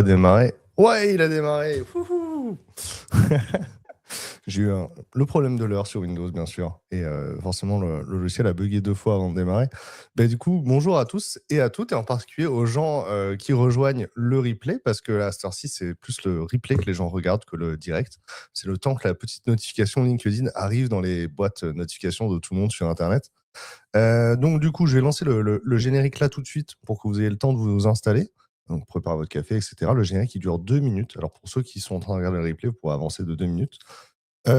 démarré. Ouais, il a démarré. Wouhou. J'ai eu le problème de l'heure sur Windows, bien sûr. Et forcément, le logiciel a bugué 2 fois avant de démarrer. Du coup, bonjour à tous et à toutes, et en particulier aux gens qui rejoignent le replay, parce que à cette heure-ci, c'est plus le replay que les gens regardent que le direct. C'est le temps que la petite notification LinkedIn arrive dans les boîtes notifications de tout le monde sur Internet. Donc, du coup, je vais lancer le générique là tout de suite pour que vous ayez le temps de vous installer. Donc, préparez votre café, etc. Le générique, il dure 2 minutes. Alors, pour ceux qui sont en train de regarder le replay, vous pourrez avancer de 2 minutes.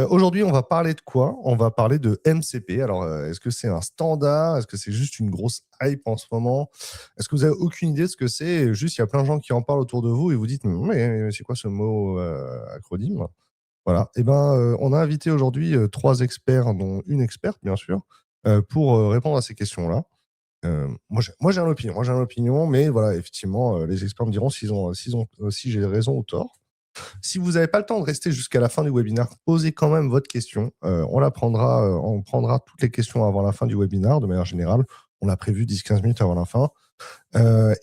Aujourd'hui, on va parler de quoi? On va parler de MCP. Alors, est-ce que c'est un standard? Est-ce que c'est juste une grosse hype en ce moment? Est-ce que vous avez aucune idée de ce que c'est? Juste, il y a plein de gens qui en parlent autour de vous et vous dites, mais c'est quoi ce mot acronyme? Voilà. On a invité aujourd'hui 3 experts, dont une experte, bien sûr, pour répondre à ces questions-là. Moi, j'ai une opinion, mais voilà, effectivement, les experts me diront si j'ai raison ou tort. Si vous n'avez pas le temps de rester jusqu'à la fin du webinaire, posez quand même votre question. On prendra toutes les questions avant la fin du webinaire, de manière générale. On a prévu 10-15 minutes avant la fin.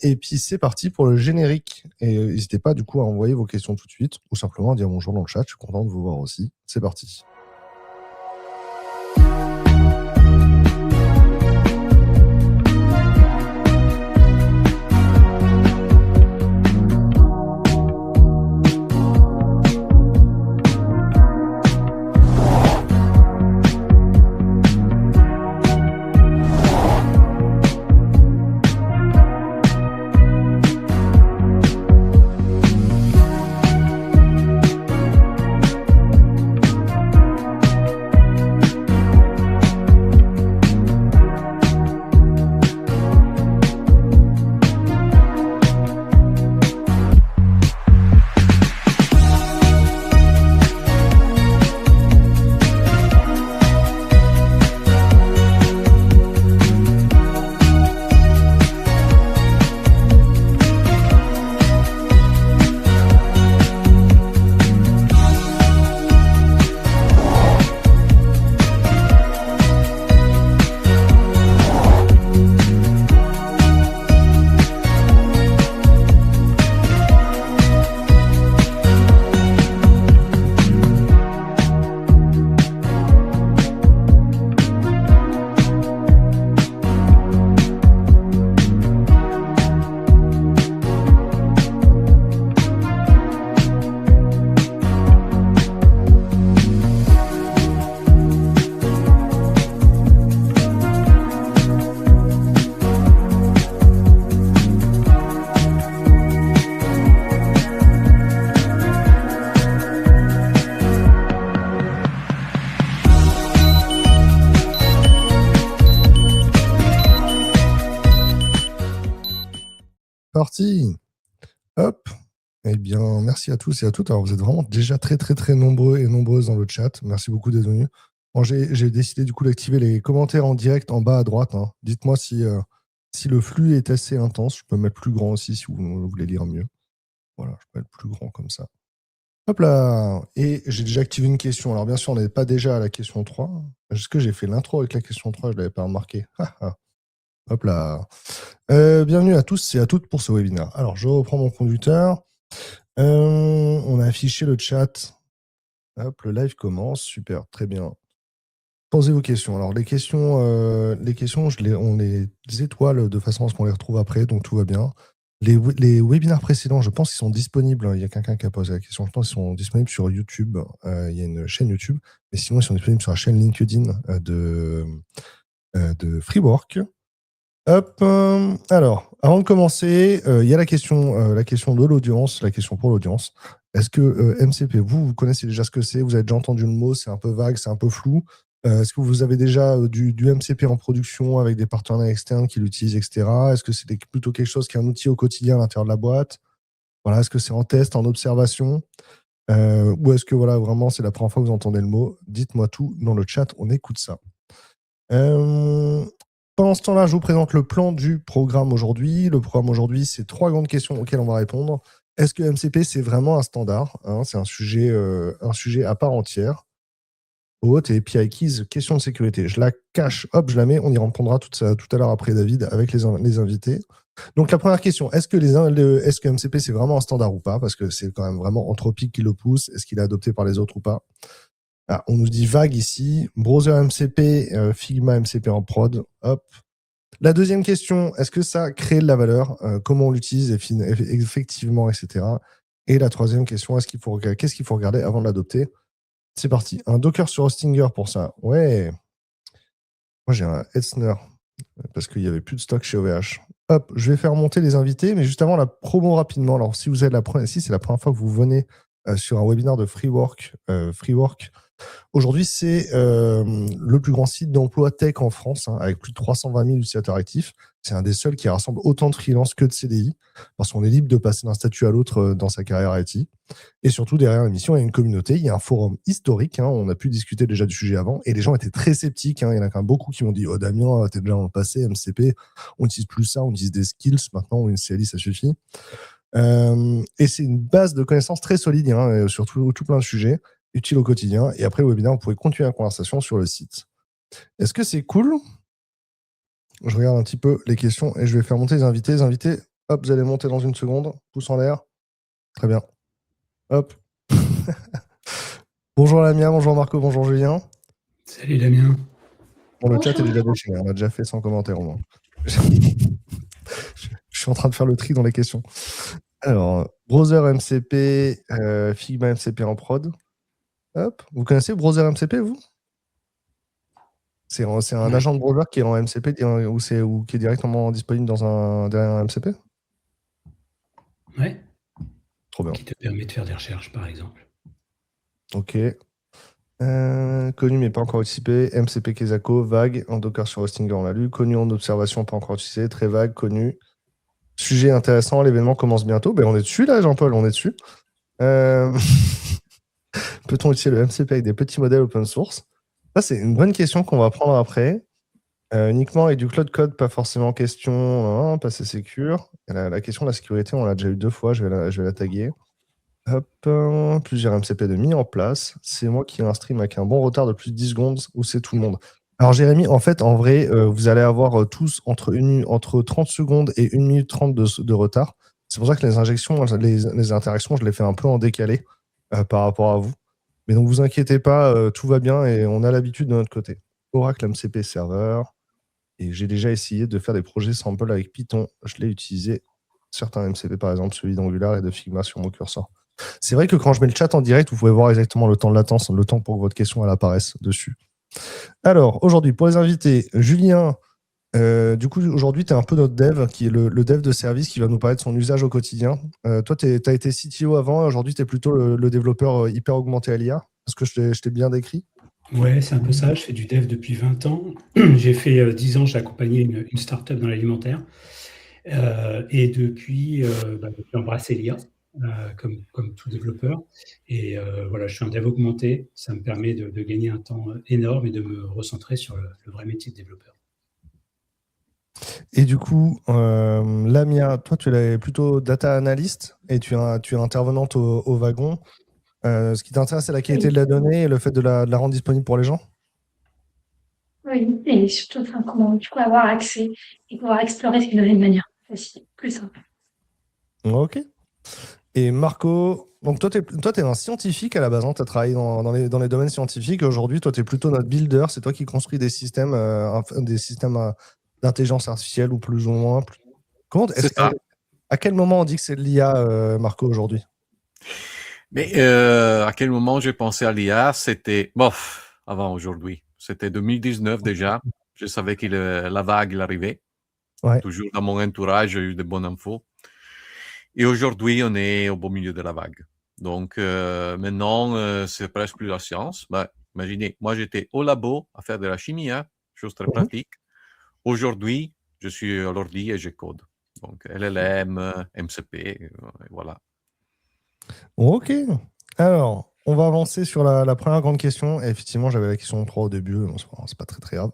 Et puis, c'est parti pour le générique. Et n'hésitez pas, du coup, à envoyer vos questions tout de suite, ou simplement à dire bonjour dans le chat. Je suis content de vous voir aussi. C'est parti. Parti. Hop. Eh bien, merci à tous et à toutes. Alors, vous êtes vraiment déjà très, très, très nombreux et nombreuses dans le chat. Merci beaucoup d'être venus. Bon, j'ai décidé du coup d'activer les commentaires en direct en bas à droite. Hein. Dites-moi si le flux est assez intense. Je peux mettre plus grand aussi si vous voulez lire mieux. Voilà, je peux mettre plus grand comme ça. Hop là. Et j'ai déjà activé une question. Alors, bien sûr, on n'est pas déjà à la question 3. Est-ce que j'ai fait l'intro avec la question 3? Je ne l'avais pas remarqué. Hop là. Bienvenue à tous et à toutes pour ce webinaire. Alors, je reprends mon conducteur. On a affiché le chat. Hop, le live commence. Super, très bien. Posez vos questions. Alors, les questions, on les étoile de façon à ce qu'on les retrouve après, donc tout va bien. Les webinaires précédents, je pense qu'ils sont disponibles. Il y a quelqu'un qui a posé la question. Je pense qu'ils sont disponibles sur YouTube. Il y a une chaîne YouTube. Mais sinon, ils sont disponibles sur la chaîne LinkedIn de Freework. Hop, alors, avant de commencer, il y a la question de l'audience, la question pour l'audience. Est-ce que MCP, vous connaissez déjà ce que c'est? Vous avez déjà entendu le mot? C'est un peu vague, c'est un peu flou. Est-ce que vous avez déjà du MCP en production avec des partenaires externes qui l'utilisent, etc. Est-ce que c'est plutôt quelque chose qui est un outil au quotidien à l'intérieur de la boîte? Voilà, est-ce que c'est en test, en observation? Ou est-ce que voilà, vraiment, c'est la première fois que vous entendez le mot? Dites-moi tout dans le chat, on écoute ça. Pendant ce temps-là, je vous présente le plan du programme aujourd'hui. Le programme aujourd'hui, c'est 3 grandes questions auxquelles on va répondre. Est-ce que MCP, c'est vraiment un standard? C'est un sujet à part entière. Haute et API Keys, question de sécurité. Je la cache, hop, je la mets. On y répondra tout à l'heure après David avec les invités. Donc la première question, est-ce que MCP c'est vraiment un standard ou pas? Parce que c'est quand même vraiment Anthropic qui le pousse. Est-ce qu'il est adopté par les autres ou pas? On nous dit vague ici. Browser MCP, Figma MCP en prod. Hop. La deuxième question, est-ce que ça crée de la valeur? Comment on l'utilise effectivement, etc. Et la troisième question, qu'est-ce qu'il faut regarder avant de l'adopter? C'est parti. Un Docker sur Hostinger pour ça. Ouais. Moi, j'ai un Hetzner parce qu'il n'y avait plus de stock chez OVH. Hop, je vais faire monter les invités, mais juste avant la promo rapidement. Alors, si c'est la première fois que vous venez sur un webinaire de Freework, aujourd'hui, c'est le plus grand site d'emploi tech en France, avec plus de 320 000 utilisateurs actifs. C'est un des seuls qui rassemble autant de freelance que de CDI, parce qu'on est libre de passer d'un statut à l'autre dans sa carrière IT. Et surtout, derrière l'émission, il y a une communauté, il y a un forum historique. On a pu discuter déjà du sujet avant, et les gens étaient très sceptiques. Il y en a quand même beaucoup qui m'ont dit « Oh Damien, t'es déjà dans le passé, MCP, on n'utilise plus ça, on utilise des skills. Maintenant, une CLI, ça suffit. » Et c'est une base de connaissances très solide sur tout plein de sujets utile au quotidien. Et après le webinaire, vous pouvez continuer la conversation sur le site. Est-ce que c'est cool? Je regarde un petit peu les questions et je vais faire monter les invités. Les invités, hop, vous allez monter dans une seconde. Pouce en l'air. Très bien. Hop. Bonjour Lamia, bonjour Marco, bonjour Julien. Salut Damien. Bon, le chat est déjà déchaîné, on a déjà fait 100 commentaires au moins. Je suis en train de faire le tri dans les questions. Alors, browser MCP, Figma MCP en prod. Hop. Vous connaissez Browser MCP, vous? C'est un agent de browser qui est en MCP ou qui est directement disponible derrière un MCP? Ouais. Trop bien. Qui te permet de faire des recherches, par exemple. Ok. Connu mais pas encore utilisé. MCP Kezako, vague. En Docker sur Hostinger, on l'a lu. Connu en observation, pas encore utilisé. Très vague, connu. Sujet intéressant, l'événement commence bientôt. On est dessus là, Jean-Paul, on est dessus. Peut-on utiliser le MCP avec des petits modèles open source? Ça, c'est une bonne question qu'on va prendre après. Uniquement avec du Cloud Code, pas forcément question, pas assez sécure. La question de la sécurité, on l'a déjà eu 2 fois, je vais la taguer. Hop, plusieurs MCP de mis en place. C'est moi qui ai un stream avec un bon retard de plus de 10 secondes ou c'est tout le monde? Alors Jérémy, en fait, en vrai, vous allez avoir tous entre 30 secondes et 1 minute 30 de retard. C'est pour ça que les interactions, je les fais un peu en décalé par rapport à vous. Mais donc, vous inquiétez pas, tout va bien et on a l'habitude de notre côté. Oracle MCP Server. Et j'ai déjà essayé de faire des projets sample avec Python. Je l'ai utilisé. Certains MCP, par exemple, celui d'Angular et de Figma sur mon curseur. C'est vrai que quand je mets le chat en direct, vous pouvez voir exactement le temps de latence, le temps pour que votre question elle apparaisse dessus. Alors, aujourd'hui, pour les invités, Julien, du coup, aujourd'hui, tu es un peu notre dev, qui est le dev de service qui va nous parler de son usage au quotidien. Toi, tu as été CTO avant, et aujourd'hui, tu es plutôt le développeur hyper augmenté à l'IA. Est-ce que je t'ai bien décrit? Ouais, c'est un peu ça. Je fais du dev depuis 20 ans. J'ai fait 10 ans, j'ai accompagné une start-up dans l'alimentaire. Et depuis, j'ai embrassé l'IA, comme tout développeur. Et voilà, je suis un dev augmenté. Ça me permet de gagner un temps énorme et de me recentrer sur le vrai métier de développeur. Et du coup, Lamia, toi, tu es plutôt data analyst et tu es intervenante au wagon. Ce qui t'intéresse, c'est la qualité de la donnée et le fait de la rendre disponible pour les gens? Oui, et surtout, comment du coup avoir accès et pouvoir explorer ces données de manière facile, plus simple. Ok. Et Marco, donc toi, tu es un scientifique à la base, tu as travaillé dans les domaines scientifiques. Aujourd'hui, toi, tu es plutôt notre builder. C'est toi qui construis des systèmes d'intelligence artificielle ou plus ou moins. C'est ça. À quel moment on dit que c'est de l'IA, Marco, aujourd'hui? Mais à quel moment j'ai pensé à l'IA? C'était, bof, avant aujourd'hui. C'était 2019 déjà. Je savais que la vague il arrivait. Ouais. Toujours dans mon entourage, j'ai eu de bonnes infos. Et aujourd'hui, on est au beau milieu de la vague. Donc maintenant, c'est presque plus la science. Imaginez, moi j'étais au labo à faire de la chimie, chose très pratique. Aujourd'hui, je suis à l'ordi et je code. Donc LLM, MCP, et voilà. Ok. Alors, on va avancer sur la première grande question. Et effectivement, j'avais la question 3 au début. C'est pas très très grave.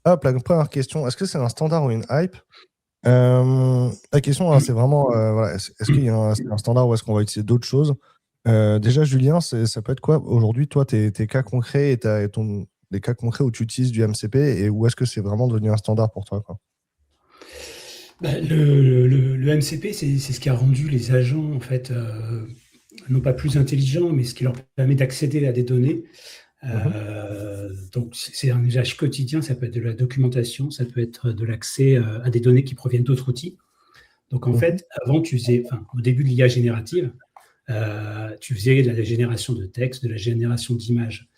Hop, la première question. Est-ce que c'est un standard ou une hype? La question, c'est vraiment, est-ce qu'il y a un standard ou est-ce qu'on va utiliser d'autres choses? Déjà, Julien, ça peut être quoi aujourd'hui, toi, tes cas concrets et les cas concrets où tu utilises du MCP et où est-ce que c'est vraiment devenu un standard pour toi, quoi? Le MCP, c'est ce qui a rendu les agents, en fait, non pas plus intelligents, mais ce qui leur permet d'accéder à des données. Donc, c'est un usage quotidien, ça peut être de la documentation, ça peut être de l'accès à des données qui proviennent d'autres outils. Donc, en fait, avant, au début de l'IA générative, tu faisais de la génération de texte, de la génération d'images.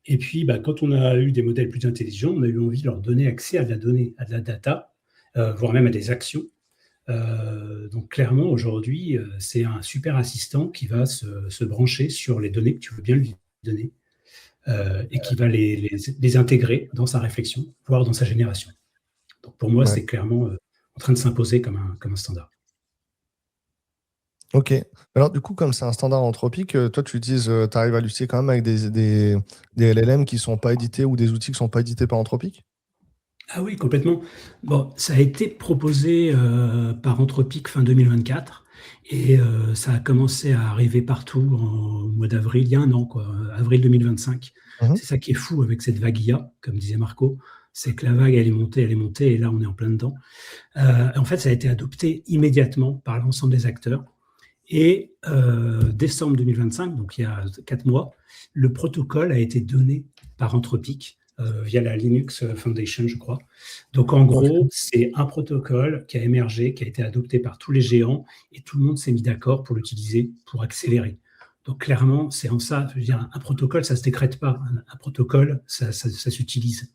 Et puis, quand on a eu des modèles plus intelligents, on a eu envie de leur donner accès à de la donnée, à de la data, voire même à des actions. Donc clairement, aujourd'hui, c'est un super assistant qui va se brancher sur les données que tu veux bien lui donner et qui va les intégrer dans sa réflexion, voire dans sa génération. Donc pour moi, c'est clairement en train de s'imposer comme un standard. Ok. Alors, du coup, comme c'est un standard anthropique, toi, tu arrives à l'utiliser quand même avec des LLM qui ne sont pas édités ou des outils qui ne sont pas édités par Anthropic? Ah oui, complètement. Bon, ça a été proposé par Anthropic fin 2024 et ça a commencé à arriver partout au mois d'avril, il y a un an, quoi, avril 2025. C'est ça qui est fou avec cette vague IA, comme disait Marco, c'est que la vague, elle est montée, et là, on est en plein dedans. En fait, ça a été adopté immédiatement par l'ensemble des acteurs. Et décembre 2025, donc il y a 4 mois, le protocole a été donné par Anthropic via la Linux Foundation, je crois. Donc en gros, c'est un protocole qui a émergé, qui a été adopté par tous les géants, et tout le monde s'est mis d'accord pour l'utiliser, pour accélérer. Donc clairement, c'est en ça, je veux dire, un protocole, ça ne se décrète pas. Un protocole, ça s'utilise.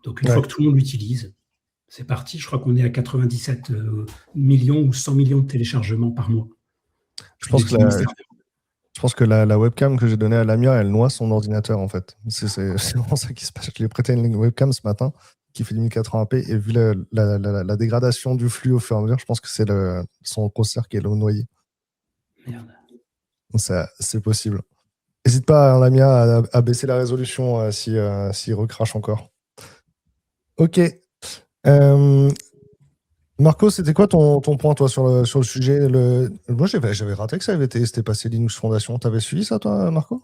Donc une fois que tout le monde l'utilise, c'est parti. Je crois qu'on est à 97 millions ou 100 millions de téléchargements par mois. Je pense que la webcam que j'ai donnée à Lamia, elle noie son ordinateur, en fait. C'est vraiment ça qui se passe. Je lui ai prêté une webcam ce matin qui fait du 1080p, et vu la dégradation du flux au fur et à mesure, je pense que c'est son processeur qui est noyé. Merde. C'est possible. N'hésite pas, hein, Lamia, à baisser la résolution s'il recrache encore. Ok. Marco, c'était quoi ton point, toi, sur le sujet? Moi, j'avais raté que ça c'était passé Linux Foundation. T'avais suivi ça, toi, Marco?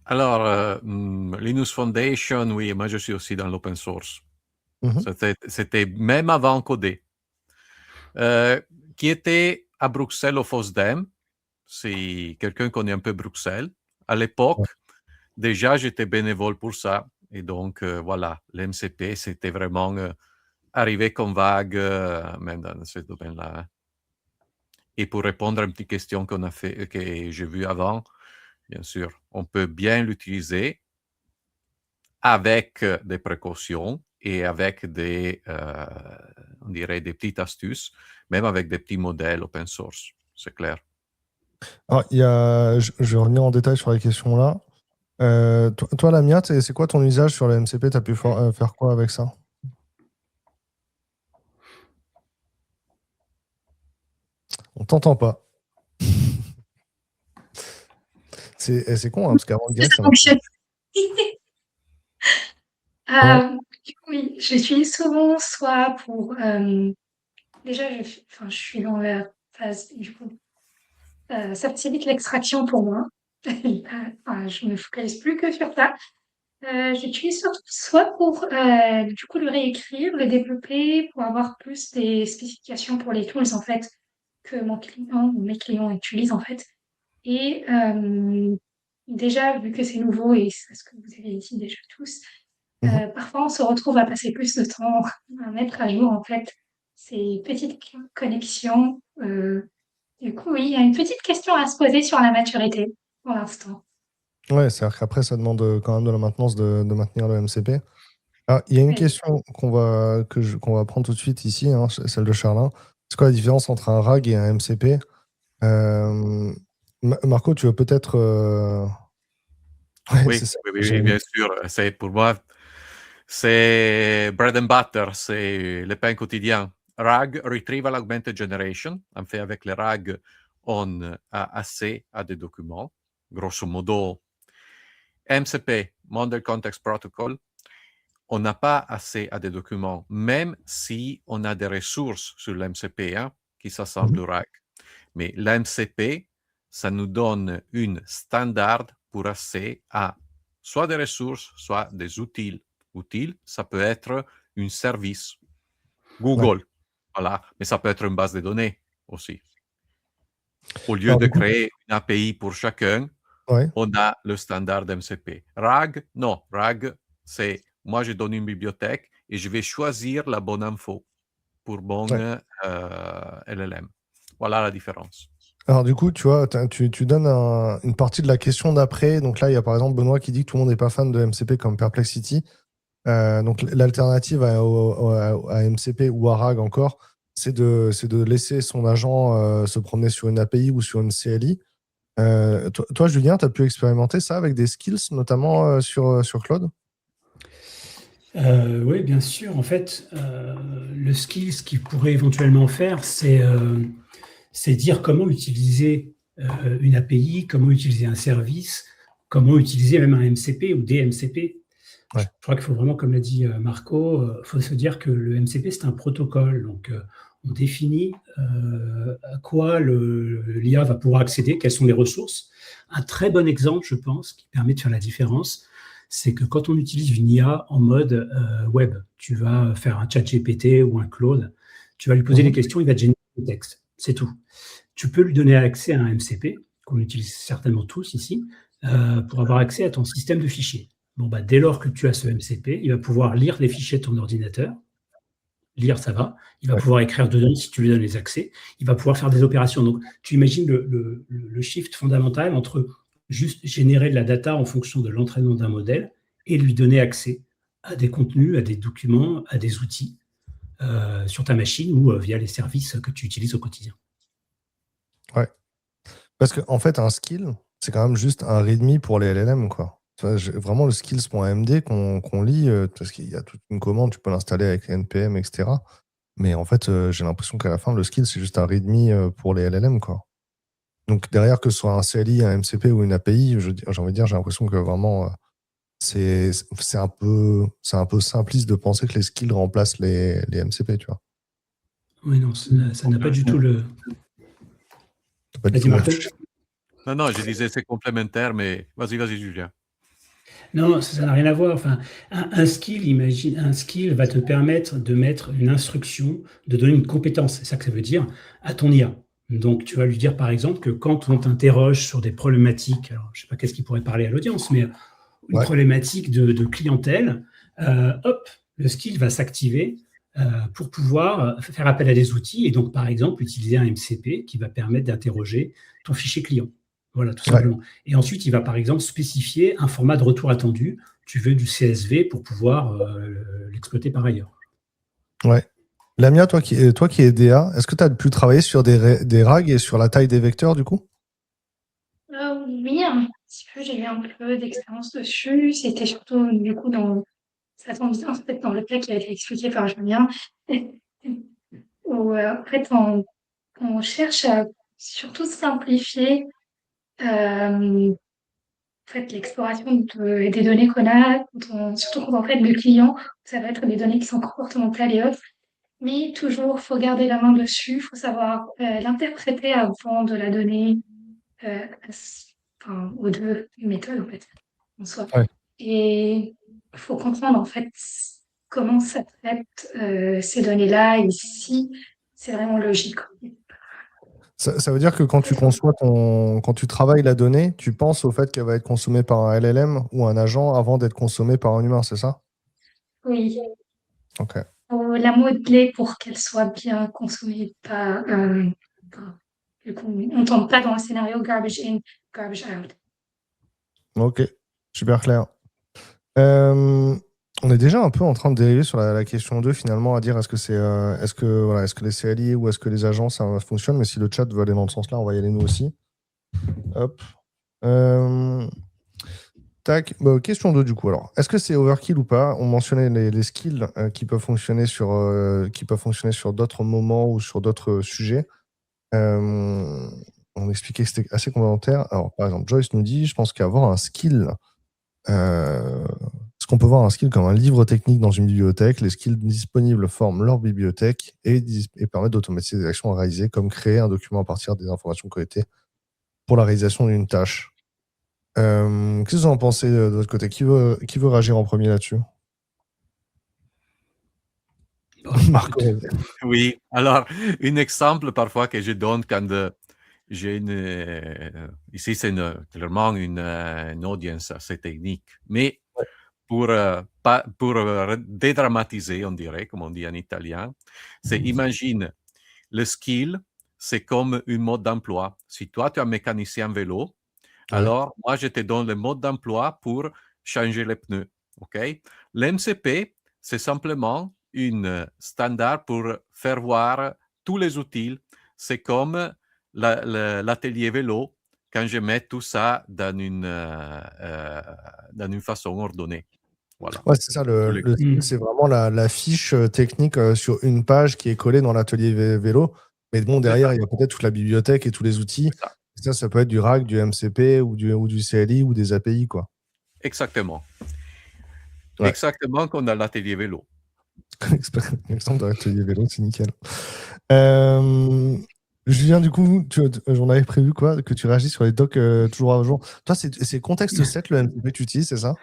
Alors, Linux Foundation, oui, moi je suis aussi dans l'open source. C'était même avant Coder. Qui était à Bruxelles au FOSDEM, si quelqu'un connaît un peu Bruxelles. À l'époque, déjà, j'étais bénévole pour ça. Et donc, voilà, l'MCP, c'était vraiment arrivé comme vague, même dans ce domaine-là. Hein. Et pour répondre à une petite question que j'ai vue avant, bien sûr, on peut bien l'utiliser avec des précautions et avec on dirait des petites astuces, même avec des petits modèles open source, c'est clair. Alors, je vais revenir en détail sur la question là. Toi, Lamia, c'est quoi ton usage sur le MCP? Tu as pu faire quoi avec ça? On t'entend pas. C'est con, hein, parce qu'avant le direct, ça fonctionne. Oui, je l'utilise souvent, soit pour. Déjà, je suis dans la phase, du coup, ça facilite l'extraction pour moi. Je me focalise plus que sur ça. J'utilise surtout soit pour du coup le réécrire, le développer, pour avoir plus des spécifications pour les tools en fait que mon client ou mes clients utilisent en fait. Et déjà, vu que c'est nouveau et c'est ce que vous avez dit déjà tous, parfois on se retrouve à passer plus de temps à mettre à jour en fait ces petites connexions. Du coup, oui, il y a une petite question à se poser sur la maturité pour l'instant. Ouais, c'est-à-dire qu'après, ça demande quand même de la maintenance de maintenir le MCP. Alors, il y a une question qu'on va prendre tout de suite ici, hein, celle de Charlin. C'est quoi la différence entre un RAG et un MCP? Marco, tu veux peut-être... Oui, bien sûr. Pour moi, c'est bread and butter, c'est le pain quotidien. RAG, Retrieval Augmented Generation. En fait, avec le RAG, on a accès à des documents, grosso modo. MCP, Model Context Protocol, on n'a pas accès à des documents, même si on a des ressources sur l'MCP qui s'assemblent au RAG. Mais l'MCP, ça nous donne une standard pour accès à soit des ressources, soit des outils. Outils, ça peut être un service. Google, Voilà, mais ça peut être une base de données aussi. Au lieu Alors, de du coup, créer une API pour chacun, ouais, on a le standard MCP. RAG, non. RAG, c'est moi, je donne une bibliothèque et je vais choisir la bonne info pour mon ouais. LLM. Voilà la différence. Alors, du coup, tu vois, tu donnes une partie de la question d'après. Donc là, il y a par exemple Benoît qui dit que tout le monde n'est pas fan de MCP comme Perplexity. Donc l'alternative à MCP ou à RAG encore, c'est de laisser son agent se promener sur une API ou sur une CLI. Toi, Julien, tu as pu expérimenter ça avec des skills, notamment sur Claude? Oui, bien sûr. En fait, le skill, ce qu'il pourrait éventuellement faire, c'est dire comment utiliser une API, comment utiliser un service, comment utiliser même un MCP ou des MCP. Ouais. Je crois qu'il faut vraiment, comme l'a dit Marco, faut se dire que le MCP, c'est un protocole. Donc, on définit à quoi l'IA va pouvoir accéder, quelles sont les ressources. Un très bon exemple, je pense, qui permet de faire la différence, c'est que quand on utilise une IA en mode web, tu vas faire un chat GPT ou un Claude, tu vas lui poser des questions, il va te générer du texte. C'est tout. Tu peux lui donner accès à un MCP, qu'on utilise certainement tous ici, pour avoir accès à ton système de fichiers. Bon, bah, dès lors que tu as ce MCP, il va pouvoir lire les fichiers de ton ordinateur. Lire, ça va. Il va Ouais. pouvoir écrire dedans si tu lui donnes les accès. Il va pouvoir faire des opérations. Donc, tu imagines le shift fondamental entre juste générer de la data en fonction de l'entraînement d'un modèle et lui donner accès à des contenus, à des documents, à des outils sur ta machine ou via les services que tu utilises au quotidien. Ouais. Parce qu'en fait, un skill, c'est quand même juste un README pour les LLM, quoi. Tu vois, vraiment, le skills.md qu'on lit, parce qu'il y a toute une commande, tu peux l'installer avec NPM, etc. Mais en fait, j'ai l'impression qu'à la fin, le skill, c'est juste un README pour les LLM, quoi. Donc derrière, que ce soit un CLI, un MCP ou une API, j'ai envie de dire, j'ai l'impression que vraiment, c'est un peu simpliste de penser que les skills remplacent les MCP, tu vois. Oui, non, ça n'a pas du tout le... T'as pas du Vas-y, tout le même Marco. sujet. Non, je disais c'est complémentaire, mais vas-y, Julien. Non, ça n'a rien à voir. Enfin, un skill, imagine, un skill va te permettre de mettre une instruction, de donner une compétence, c'est ça que ça veut dire, à ton IA. Donc, tu vas lui dire, par exemple, que quand on t'interroge sur des problématiques, alors, je ne sais pas qu'est-ce qui pourrait parler à l'audience, mais une Ouais. problématique de clientèle, hop, le skill va s'activer pour pouvoir faire appel à des outils et donc, par exemple, utiliser un MCP qui va permettre d'interroger ton fichier client. Voilà, tout Ouais. simplement. Et ensuite, il va, par exemple, spécifier un format de retour attendu. Tu veux du CSV pour pouvoir l'exploiter par ailleurs. Ouais. Lamia, toi qui es DA, est-ce que tu as pu travailler sur des RAG et sur la taille des vecteurs, du coup? Oui, un petit peu, j'ai eu un peu d'expérience dessus. C'était surtout, du coup, ça tombe bien, en fait, dans le cas qui a été expliqué par Julien, où, en fait, on cherche à surtout simplifier, en fait, l'exploration des données qu'on a, surtout quand on traite de clients, ça va être des données qui sont comportementales et autres. Mais toujours, faut garder la main dessus, faut savoir l'interpréter avant de la donner aux deux méthodes, en fait, en soi. Ouais. Et il faut comprendre, en fait, comment ça traite ces données-là et si c'est vraiment logique. Ça veut dire que quand tu conçois quand tu travailles la donnée, tu penses au fait qu'elle va être consommée par un LLM ou un agent avant d'être consommée par un humain, c'est ça? Oui, Ok. faut la modeler pour qu'elle soit bien consommée, pas, du coup, on tombe pas dans un scénario garbage in, garbage out. Ok. Super clair. On est déjà un peu en train de dériver sur la question 2 finalement, à dire est-ce que les CLI ou est-ce que les agents ça fonctionne, mais si le chat veut aller dans le sens là, on va y aller nous aussi. Hop. Tac. Bah, question 2 du coup. Alors, est-ce que c'est overkill ou pas? On mentionnait les skills qui peuvent fonctionner sur d'autres moments ou sur d'autres sujets. On expliquait que c'était assez complémentaire. Alors, par exemple, Joyce nous dit, je pense qu'avoir un skill, est-ce qu'on peut voir un skill comme un livre technique dans une bibliothèque? Les skills disponibles forment leur bibliothèque et permettent d'automatiser des actions à réaliser, comme créer un document à partir des informations collectées pour la réalisation d'une tâche. Qu'est-ce que vous en pensez de votre côté? Qui veut réagir en premier là-dessus? Marco, Oui, alors, un exemple parfois que je donne quand j'ai ici c'est clairement une audience assez technique, mais pour dédramatiser, on dirait, comme on dit en italien, c'est imagine le skill, c'est comme un mode d'emploi. Si toi, tu es un mécanicien vélo, alors moi, je te donne le mode d'emploi pour changer les pneus. OK? L'MCP, c'est simplement une standard pour faire voir tous les outils. C'est comme l'atelier vélo quand je mets tout ça dans une façon ordonnée. Voilà. ouais, c'est ça, le skill, c'est vraiment la fiche technique sur une page qui est collée dans l'atelier vélo. Mais bon, derrière, il y a peut-être toute la bibliothèque et tous les outils. Ça. Ça peut être du RAG, du MCP ou du CLI ou des API, quoi. Exactement. Ouais. Exactement comme dans l'atelier vélo. Exemple dans l'atelier vélo, c'est nickel. Julien, du coup, j'en avais prévu quoi, que tu réagisses sur les docs toujours à jour. Toi, c'est Context 7, le MCP que tu utilises, c'est ça?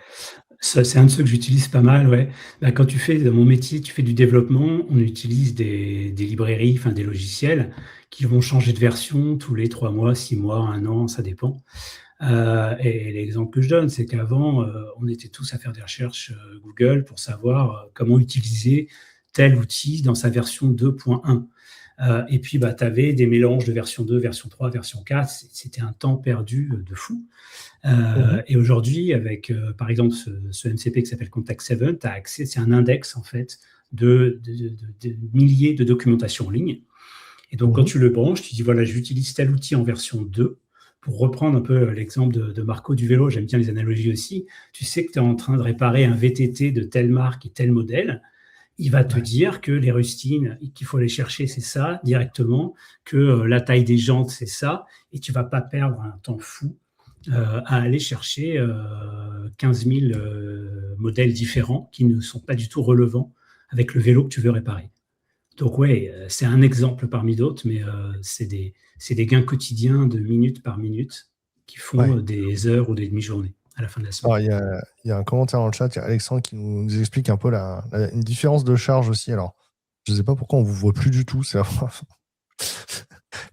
Ça, c'est un de ceux que j'utilise pas mal, ouais. Bah, quand tu fais, dans mon métier, tu fais du développement, on utilise des librairies, enfin des logiciels qui vont changer de version tous les 3 mois, 6 mois, 1 an, ça dépend. Et l'exemple que je donne, c'est qu'avant, on était tous à faire des recherches Google pour savoir comment utiliser tel outil dans sa version 2.1. Et puis, bah, tu avais des mélanges de version 2, version 3, version 4. C'était un temps perdu de fou. Et aujourd'hui, avec, par exemple, ce MCP qui s'appelle Contact 7, tu as accès, c'est un index, en fait, de milliers de documentations en ligne. Et donc, quand tu le branches, tu dis, voilà, j'utilise tel outil en version 2. Pour reprendre un peu l'exemple de Marco du vélo, j'aime bien les analogies aussi. Tu sais que tu es en train de réparer un VTT de telle marque et tel modèle. Il va te dire que les rustines qu'il faut aller chercher, c'est ça directement, que la taille des jantes, c'est ça, et tu ne vas pas perdre un temps fou à aller chercher 15 000 modèles différents qui ne sont pas du tout relevants avec le vélo que tu veux réparer. Donc ouais, c'est un exemple parmi d'autres, mais c'est des gains quotidiens de minute par minute qui font des heures ou des demi-journées à la fin de la semaine. Alors, il y a un commentaire dans le chat, il y a Alexandre qui nous explique un peu une différence de charge aussi. Alors, je ne sais pas pourquoi on ne vous voit plus du tout.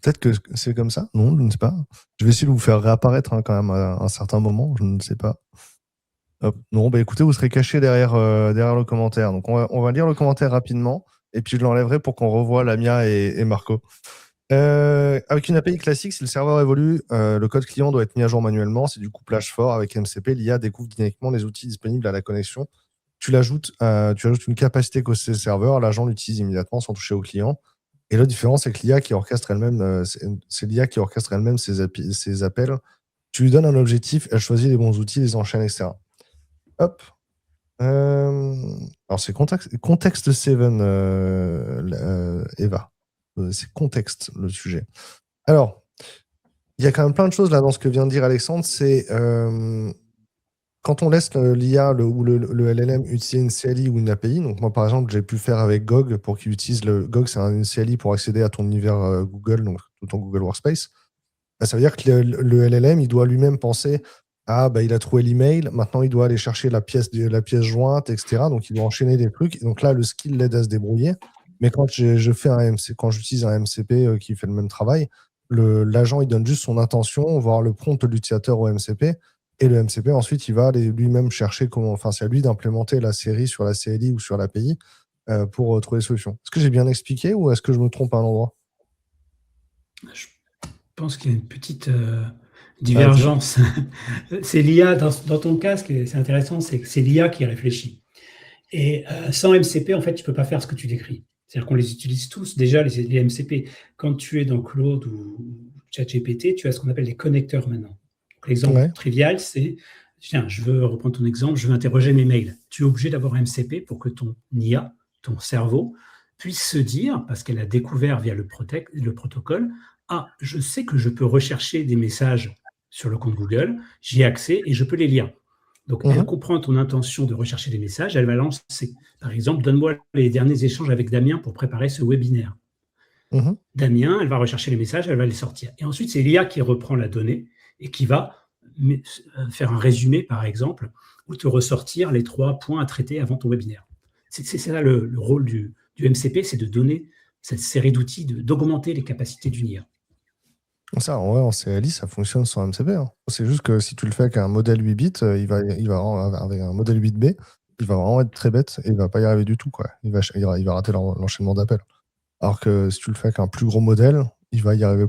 Peut-être que c'est comme ça. Non, je ne sais pas. Je vais essayer de vous faire réapparaître quand même à un certain moment. Je ne sais pas. Hop. Non, bah écoutez, vous serez caché derrière le commentaire. Donc, on va lire le commentaire rapidement. Et puis, je l'enlèverai pour qu'on revoie Lamia et Marco. Avec une API classique, si le serveur évolue, le code client doit être mis à jour manuellement. C'est du couplage fort. Avec MCP, l'IA découvre dynamiquement les outils disponibles à la connexion. Tu ajoutes une capacité côté serveur, l'agent l'utilise immédiatement sans toucher au client. Et la différence, c'est que l'IA qui orchestre elle-même, c'est l'IA qui orchestre elle-même ses appels. Tu lui donnes un objectif, elle choisit les bons outils, les enchaîne, etc. Hop. Alors, c'est Context 7, Eva. C'est contexte, le sujet. Alors, il y a quand même plein de choses là dans ce que vient de dire Alexandre. C'est quand on laisse l'IA ou le LLM utiliser une CLI ou une API. Donc, moi, par exemple, j'ai pu faire avec GOG pour qu'il utilise GOG, c'est une CLI pour accéder à ton univers Google, donc tout ton Google Workspace. Ça veut dire que le LLM, il doit lui-même penser il a trouvé l'email, maintenant il doit aller chercher la pièce jointe, etc. Donc, il doit enchaîner des trucs. Donc là, le skill l'aide à se débrouiller. Mais quand quand j'utilise un MCP qui fait le même travail, l'agent, il donne juste son intention, voir le prompt de l'utilisateur au MCP. Et le MCP, ensuite, il va aller lui-même chercher c'est à lui d'implémenter la série sur la CLI ou sur l'API pour trouver des solutions. Est-ce que j'ai bien expliqué ou est-ce que je me trompe à un endroit? Je pense qu'il y a une petite divergence. C'est l'IA, dans ton cas, c'est intéressant, c'est que c'est l'IA qui réfléchit. Et sans MCP, en fait, tu ne peux pas faire ce que tu décris. C'est-à-dire qu'on les utilise tous, déjà, les MCP. Quand tu es dans Claude ou ChatGPT, tu as ce qu'on appelle des connecteurs maintenant. L'exemple trivial, c'est, tiens, je veux reprendre ton exemple, je veux interroger mes mails. Tu es obligé d'avoir un MCP pour que ton IA, ton cerveau, puisse se dire, parce qu'elle a découvert via le protocole, je sais que je peux rechercher des messages sur le compte Google, j'y ai accès et je peux les lire. Donc, elle comprend ton intention de rechercher des messages, elle va lancer. Par exemple, donne-moi les derniers échanges avec Damien pour préparer ce webinaire. Damien, elle va rechercher les messages, elle va les sortir. Et ensuite, c'est l'IA qui reprend la donnée et qui va faire un résumé, par exemple, ou te ressortir les 3 points à traiter avant ton webinaire. C'est ça le rôle du MCP, c'est de donner cette série d'outils, d'augmenter les capacités d'une IA. Ça, en vrai, en CLI, ça fonctionne sans MCP. Hein. C'est juste que si tu le fais avec un modèle 8 bits, avec un modèle 8B, il va vraiment être très bête et il va pas y arriver du tout. Quoi. Il va rater l'enchaînement d'appels. Alors que si tu le fais avec un plus gros modèle, il va y arriver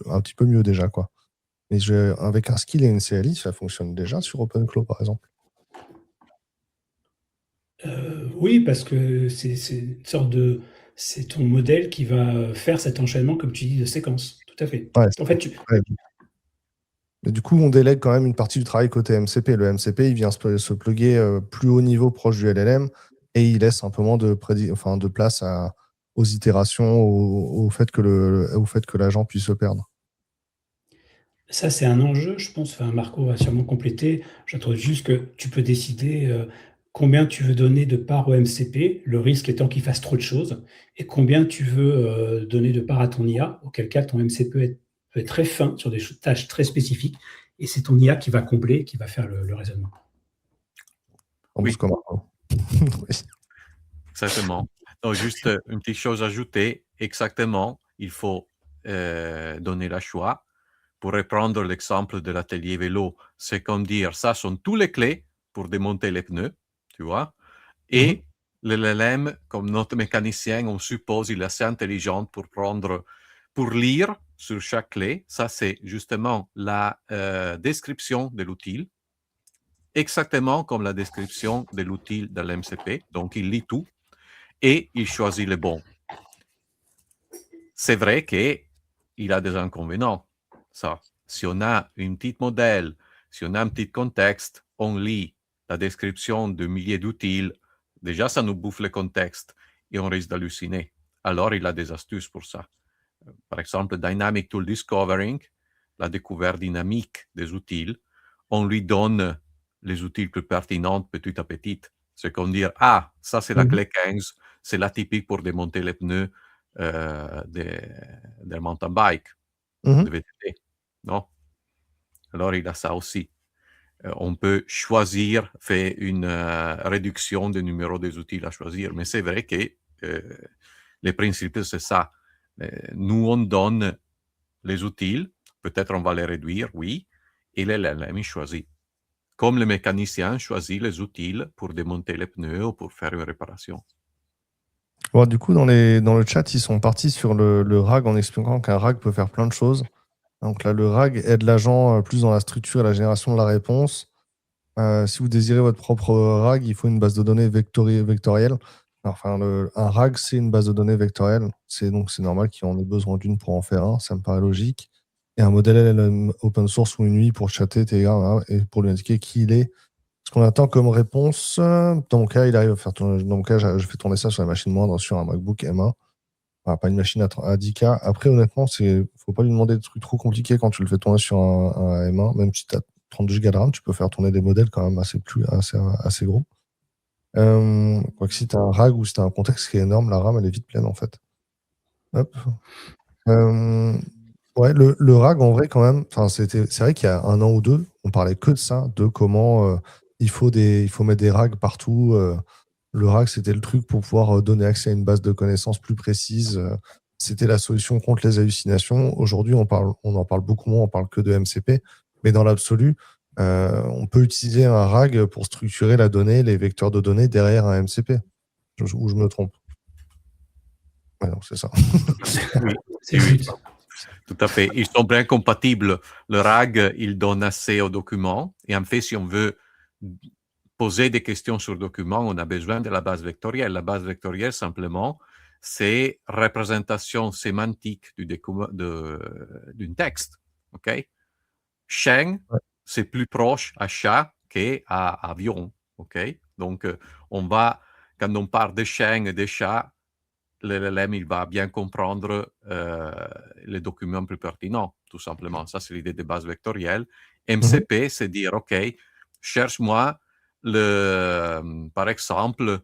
un petit peu mieux déjà. Quoi. Mais avec un skill et une CLI, ça fonctionne déjà sur OpenClaw, par exemple. Oui, parce que c'est une sorte de... C'est ton modèle qui va faire cet enchaînement, comme tu dis, de séquences. Tout à fait. Ouais, En fait, ouais. Mais du coup, on délègue quand même une partie du travail côté MCP. Le MCP, il vient se plugger plus haut niveau proche du LLM et il laisse un peu moins de place aux itérations, au fait que l'agent puisse se perdre. ça, c'est un enjeu, je pense. Enfin, Marco va sûrement compléter. Je trouve juste que tu peux décider combien tu veux donner de part au MCP, le risque étant qu'il fasse trop de choses, et combien tu veux donner de part à ton IA, auquel cas ton MCP peut être très fin sur des tâches très spécifiques, et c'est ton IA qui va combler, qui va faire le raisonnement. Oui. Comme oui. Exactement. Donc, juste une petite chose ajoutée. Exactement, il faut donner le choix. Pour reprendre l'exemple de l'atelier vélo, c'est comme dire, ça sont toutes les clés pour démonter les pneus, tu vois. Et le LLM, comme notre mécanicien, on suppose, il est assez intelligent pour lire sur chaque clé. Ça, c'est justement la description de l'outil, exactement comme la description de l'outil de l'MCP. Donc, il lit tout et il choisit le bon. C'est vrai qu'il a des inconvénients, ça. Si on a un petit modèle, si on a un petit contexte, on lit la description de milliers d'outils, déjà ça nous bouffe le contexte et on risque d'halluciner. Alors il a des astuces pour ça. Par exemple, Dynamic Tool Discovering, la découverte dynamique des outils, on lui donne les outils plus pertinents petit à petit. C'est comme dire, ah, ça c'est la clé 15, c'est la typique pour démonter les pneus des mountain bike, de VTT. Non? Alors il a ça aussi. On peut choisir, faire une réduction du numéro des outils à choisir, mais c'est vrai que le principe c'est ça. Nous on donne les outils, peut-être on va les réduire, oui, et l'LLM choisit. Comme le mécanicien choisit les outils pour démonter les pneus ou pour faire une réparation. Bon, du coup, dans le chat, ils sont partis sur le RAG en expliquant qu'un RAG peut faire plein de choses. Donc là, le RAG aide l'agent plus dans la structure et la génération de la réponse. Si vous désirez votre propre RAG, il faut une base de données vectorielle. Enfin, un RAG, c'est une base de données vectorielle. Donc, c'est normal qu'il en ait besoin d'une pour en faire un. Ça me paraît logique. Et un modèle LLM open source ou une UI pour chatter Telegram et pour lui indiquer qui il est. Ce qu'on attend comme réponse, dans mon cas, il arrive à faire tourner. Dans mon cas, je fais tourner ça sur la machine moindre, sur un MacBook M1. Enfin, pas une machine à 10K. Après, honnêtement, faut pas lui demander des trucs trop compliqués quand tu le fais tourner sur un M1. Même si tu as 32 Go de RAM, tu peux faire tourner des modèles quand même assez gros. Quoique si tu as un RAG ou si tu as un contexte qui est énorme, la RAM, elle est vite pleine, en fait. Hop. Ouais, le RAG, en vrai, quand même, c'est vrai qu'il y a 1 an ou 2, on parlait que de ça, de comment il faut mettre des RAG partout. Le RAG, c'était le truc pour pouvoir donner accès à une base de connaissances plus précise. C'était la solution contre les hallucinations. Aujourd'hui, on en parle beaucoup moins, on parle que de MCP. Mais dans l'absolu, on peut utiliser un RAG pour structurer la donnée, les vecteurs de données derrière un MCP. Ou je me trompe? Ouais, non, c'est ça. Oui, C'est le but. tout à fait. Ils sont bien compatibles. Le RAG, il donne accès aux documents. Et en fait, si on veut poser des questions sur document, on a besoin de la base vectorielle. La base vectorielle, simplement, c'est représentation sémantique d'un texte. OK? Chien, c'est plus proche à chat qu'à avion. OK? Donc, quand on parle de chien et de chat, l'LLM, il va bien comprendre les documents plus pertinents, tout simplement. Ça, c'est l'idée de base vectorielle. MCP, c'est dire, OK, cherche-moi, par exemple,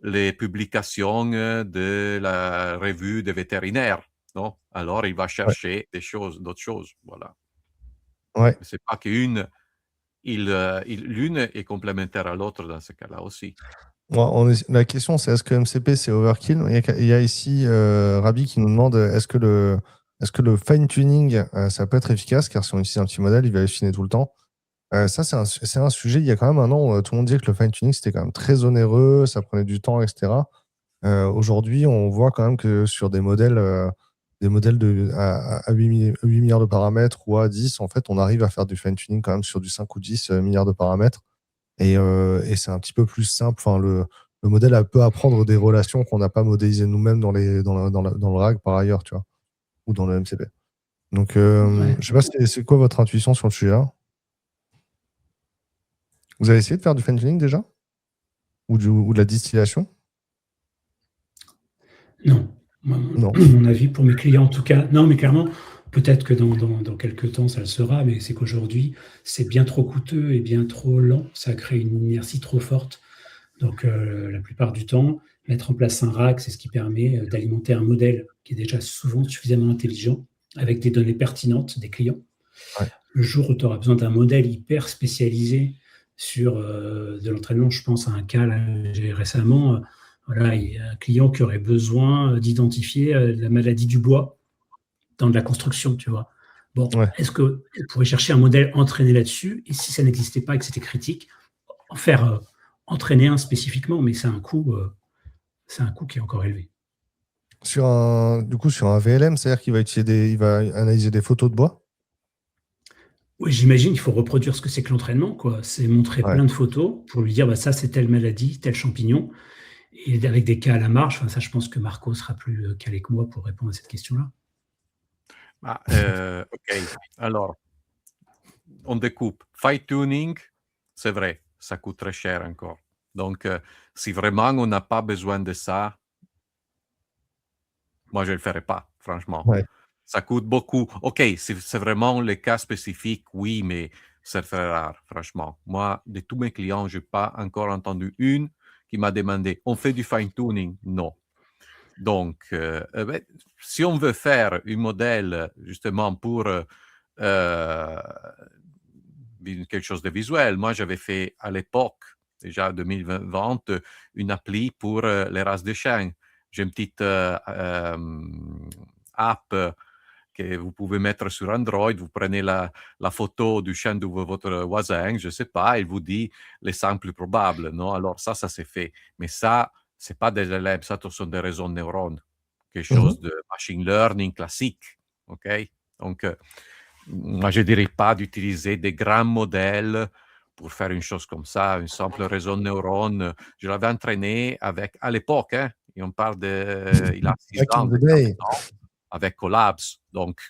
les publications de la revue des vétérinaires. Non? Alors, il va chercher d'autres choses. Voilà. Ouais. C'est pas qu'une, l'une est complémentaire à l'autre dans ce cas-là aussi. La question, c'est est-ce que MCP, c'est overkill? Il y a ici Rabi qui nous demande est-ce que le fine-tuning, ça peut être efficace? Car si on utilise un petit modèle, il va affiner tout le temps. Ça, c'est un sujet. Il y a quand même un an, tout le monde disait que le fine-tuning, c'était quand même très onéreux, ça prenait du temps, etc. Aujourd'hui, on voit quand même que sur des modèles à 8 milliards de paramètres ou à 10, en fait, on arrive à faire du fine-tuning quand même sur du 5 ou 10 milliards de paramètres. Et c'est un petit peu plus simple. Enfin, le modèle peut apprendre des relations qu'on n'a pas modélisées nous-mêmes dans le RAG par ailleurs, tu vois, ou dans le MCP. Donc, je sais pas, c'est quoi votre intuition sur le sujet-là? Vous avez essayé de faire du fine-tuning déjà? Ou de la distillation? Non. Non. Mon avis pour mes clients, en tout cas, non, mais clairement, peut-être que dans quelques temps, ça le sera, mais c'est qu'aujourd'hui, c'est bien trop coûteux et bien trop lent. Ça crée une inertie trop forte. Donc, la plupart du temps, mettre en place un RAG, c'est ce qui permet d'alimenter un modèle qui est déjà souvent suffisamment intelligent, avec des données pertinentes des clients. Ouais. Le jour où tu auras besoin d'un modèle hyper spécialisé sur de l'entraînement, je pense à un cas là, j'ai récemment, voilà, il y a un client qui aurait besoin d'identifier la maladie du bois dans de la construction, tu vois. Bon, Ouais. est-ce qu'on pourrait chercher un modèle entraîné là-dessus? Et si ça n'existait pas et que c'était critique, en faire entraîner un spécifiquement, mais c'est un coût qui est encore élevé. Du coup, sur un VLM, c'est-à-dire il va analyser des photos de bois? Oui, j'imagine qu'il faut reproduire ce que c'est que l'entraînement, quoi. C'est montrer Ouais. plein de photos pour lui dire, bah, ça, c'est telle maladie, tel champignon, et avec des cas à la marge. Enfin, ça, je pense que Marco sera plus calé que moi pour répondre à cette question-là. Ok, alors, on découpe. Fine-tuning, c'est vrai, ça coûte très cher encore. Donc, si vraiment on n'a pas besoin de ça, moi, je ne le ferai pas, franchement. Ouais. Ça coûte beaucoup. Ok, si c'est vraiment les cas spécifiques, oui, mais c'est très rare, franchement. Moi, de tous mes clients, je n'ai pas encore entendu une qui m'a demandé on fait du fine-tuning? Non. Donc, si on veut faire un modèle justement pour quelque chose de visuel, moi j'avais fait à l'époque, déjà 2020, une appli pour les races de chiens. J'ai une petite app que vous pouvez mettre sur Android, vous prenez la photo du chien de votre voisin, je ne sais pas, il vous dit les sangs plus probables. Non? Alors ça c'est fait. Mais ça, ce n'est pas des élèves, ça ce sont des réseaux de neurones, quelque chose de machine learning classique. OK? Donc, moi, je ne dirais pas d'utiliser des grands modèles pour faire une chose comme ça, un simple réseau de neurones. Je l'avais entraîné avec, à l'époque, hein, et on parle il a 6 Back in ans, the day. avec Collabs. Donc,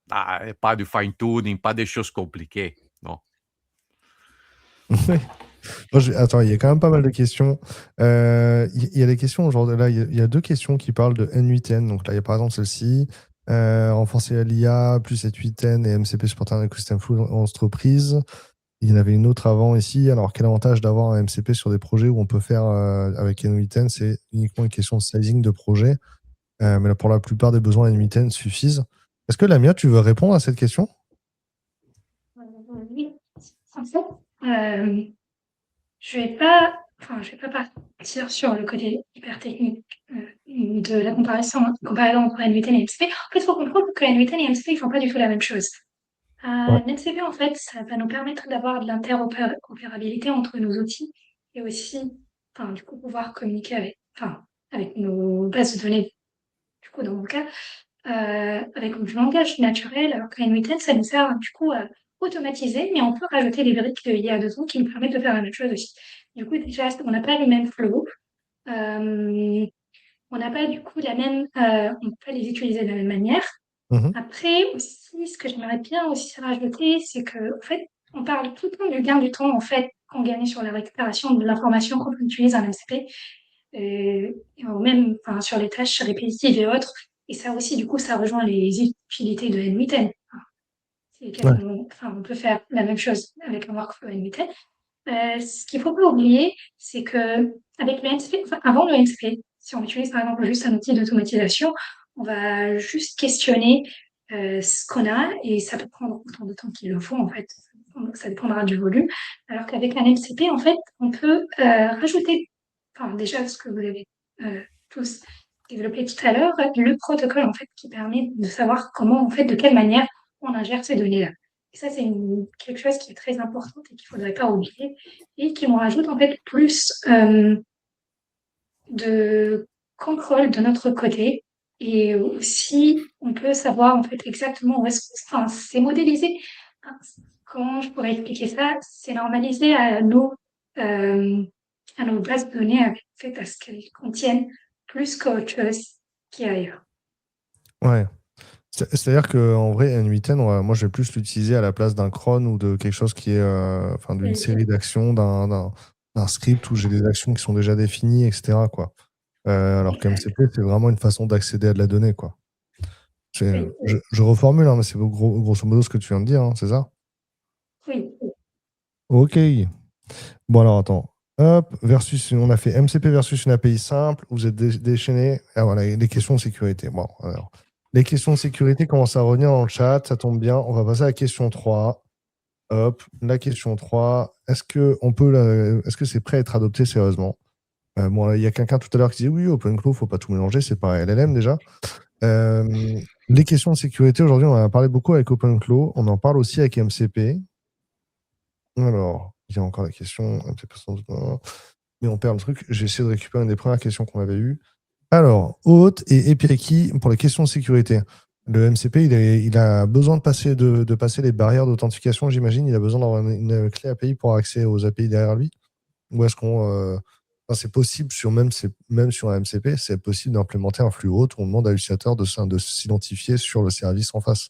pas du fine-tuning, pas des choses compliquées. Non. Attends, il y a quand même pas mal de questions. Il y a des questions aujourd'hui. Là, il y a deux questions qui parlent de N8N. Donc là, il y a par exemple celle-ci. Renforcer l'IA, plus Z8N et MCP supporter un écosystème full en entreprise. Il y en avait une autre avant ici. Alors, quel avantage d'avoir un MCP sur des projets où on peut faire avec N8N? C'est uniquement une question de sizing de projet. Mais là, pour la plupart des besoins, N8N suffisent. Est-ce que Lamia, tu veux répondre à cette question? Oui. En fait, je vais pas partir sur le côté hyper technique de la comparaison entre NVTN et MCP. En fait, il faut comprendre que NVTN et MCP ne font pas du tout la même chose. Ouais. NCP, en fait, ça va nous permettre d'avoir de l'interopérabilité entre nos outils et aussi, du coup, pouvoir communiquer avec nos bases de données, du coup, dans mon cas, avec du langage naturel, alors que NVTN, ça nous sert, du coup, à automatiser, mais on peut rajouter des briques d'IA dedans qui nous permettent de faire la même chose aussi. Du coup, déjà, on n'a pas le même flow. On n'a pas, du coup, on ne peut pas les utiliser de la même manière. Après, aussi, ce que j'aimerais bien aussi rajouter, c'est que, en fait, on parle tout le temps du gain du temps, en fait, qu'on gagne sur la récupération de l'information quand on utilise un MCP, ou même sur les tâches répétitives et autres. Et ça aussi, du coup, ça rejoint les utilités de N8N. On peut faire la même chose avec un workflow N8N. Ce qu'il ne faut pas oublier, c'est que avec le MCP, avant le MCP, si on utilise par exemple juste un outil d'automatisation, on va juste questionner ce qu'on a et ça peut prendre autant de temps qu'il le faut en fait. ça dépendra du volume. Alors qu'avec un MCP, en fait, on peut rajouter, enfin, déjà ce que vous avez tous développé tout à l'heure, le protocole en fait qui permet de savoir comment, en fait, de quelle manière on ingère ces données-là. Et ça, c'est quelque chose qui est très important et qu'il ne faudrait pas oublier et qui nous rajoute en fait plus de contrôle de notre côté. Et aussi, on peut savoir en fait exactement où est-ce que, enfin, c'est modélisé. Comment je pourrais expliquer ça? C'est normalisé à nos bases de données avec le fait à ce qu'elles contiennent plus qu'autre chose qui est ailleurs. Ouais. C'est-à-dire qu'en vrai, N8N, moi, je vais plus l'utiliser à la place d'un cron ou de quelque chose qui est, enfin, d'une Oui. série d'actions, d'un script où j'ai des actions qui sont déjà définies, etc., quoi. Alors qu'MCP, c'est vraiment une façon d'accéder à de la donnée, quoi. Oui. Je reformule, hein, mais c'est grosso modo ce que tu viens de dire, hein, c'est ça? Oui. Ok. Bon, alors, attends. Hop, on a fait MCP versus une API simple, vous êtes déchaîné. Ah, voilà, les questions de sécurité. Bon, alors. Les questions de sécurité commencent à revenir dans le chat, ça tombe bien. On va passer à la question 3. Hop, la question 3. Est-ce que c'est prêt à être adopté sérieusement? Bon, il y a quelqu'un tout à l'heure qui dit oui, OpenClaw, faut pas tout mélanger, c'est pas LLM déjà. Les questions de sécurité, aujourd'hui, on en a parlé beaucoup avec OpenClaw, on en parle aussi avec MCP. Alors, il y a encore la question, mais on perd le truc. J'ai essayé de récupérer une des premières questions qu'on avait eues. Alors, OAuth et API pour les questions de sécurité. Le MCP, il a besoin de passer les barrières d'authentification, j'imagine. Il a besoin d'avoir une clé API pour avoir accès aux API derrière lui. Ou est-ce qu'on. C'est possible, même sur un MCP, c'est possible d'implémenter un flux OAuth où on demande à l'utilisateur de s'identifier sur le service en face.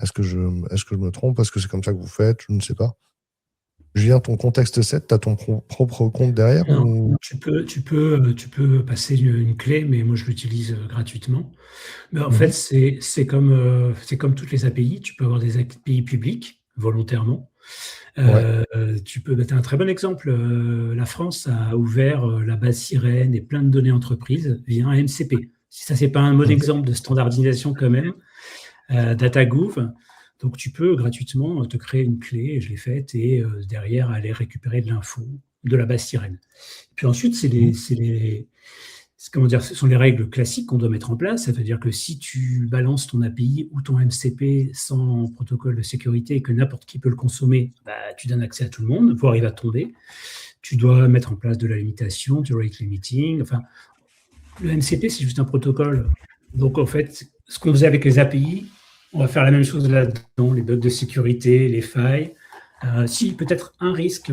Est-ce que je me trompe? Est-ce que c'est comme ça que vous faites? Je ne sais pas. Julien, ton contexte 7, tu as ton propre compte derrière? Non, ou... tu peux passer une clé, mais moi je l'utilise gratuitement. Mais en fait, c'est comme toutes les API. Tu peux avoir des API publiques volontairement. Tu as un très bon exemple. La France a ouvert la base Sirène et plein de données entreprises via un MCP. Si ça, c'est pas un bon exemple de standardisation quand même, DataGouv. Donc, tu peux gratuitement te créer une clé, je l'ai faite, et derrière, aller récupérer de l'info de la base Sirène. Puis ensuite, ce sont les règles classiques qu'on doit mettre en place. Ça veut dire que si tu balances ton API ou ton MCP sans protocole de sécurité et que n'importe qui peut le consommer, tu donnes accès à tout le monde, voire il va tomber. Tu dois mettre en place de la limitation, du rate limiting. Enfin, le MCP, c'est juste un protocole. Donc, en fait, ce qu'on faisait avec les API, on va faire la même chose là-dedans, les bugs de sécurité, les failles. Si peut-être un risque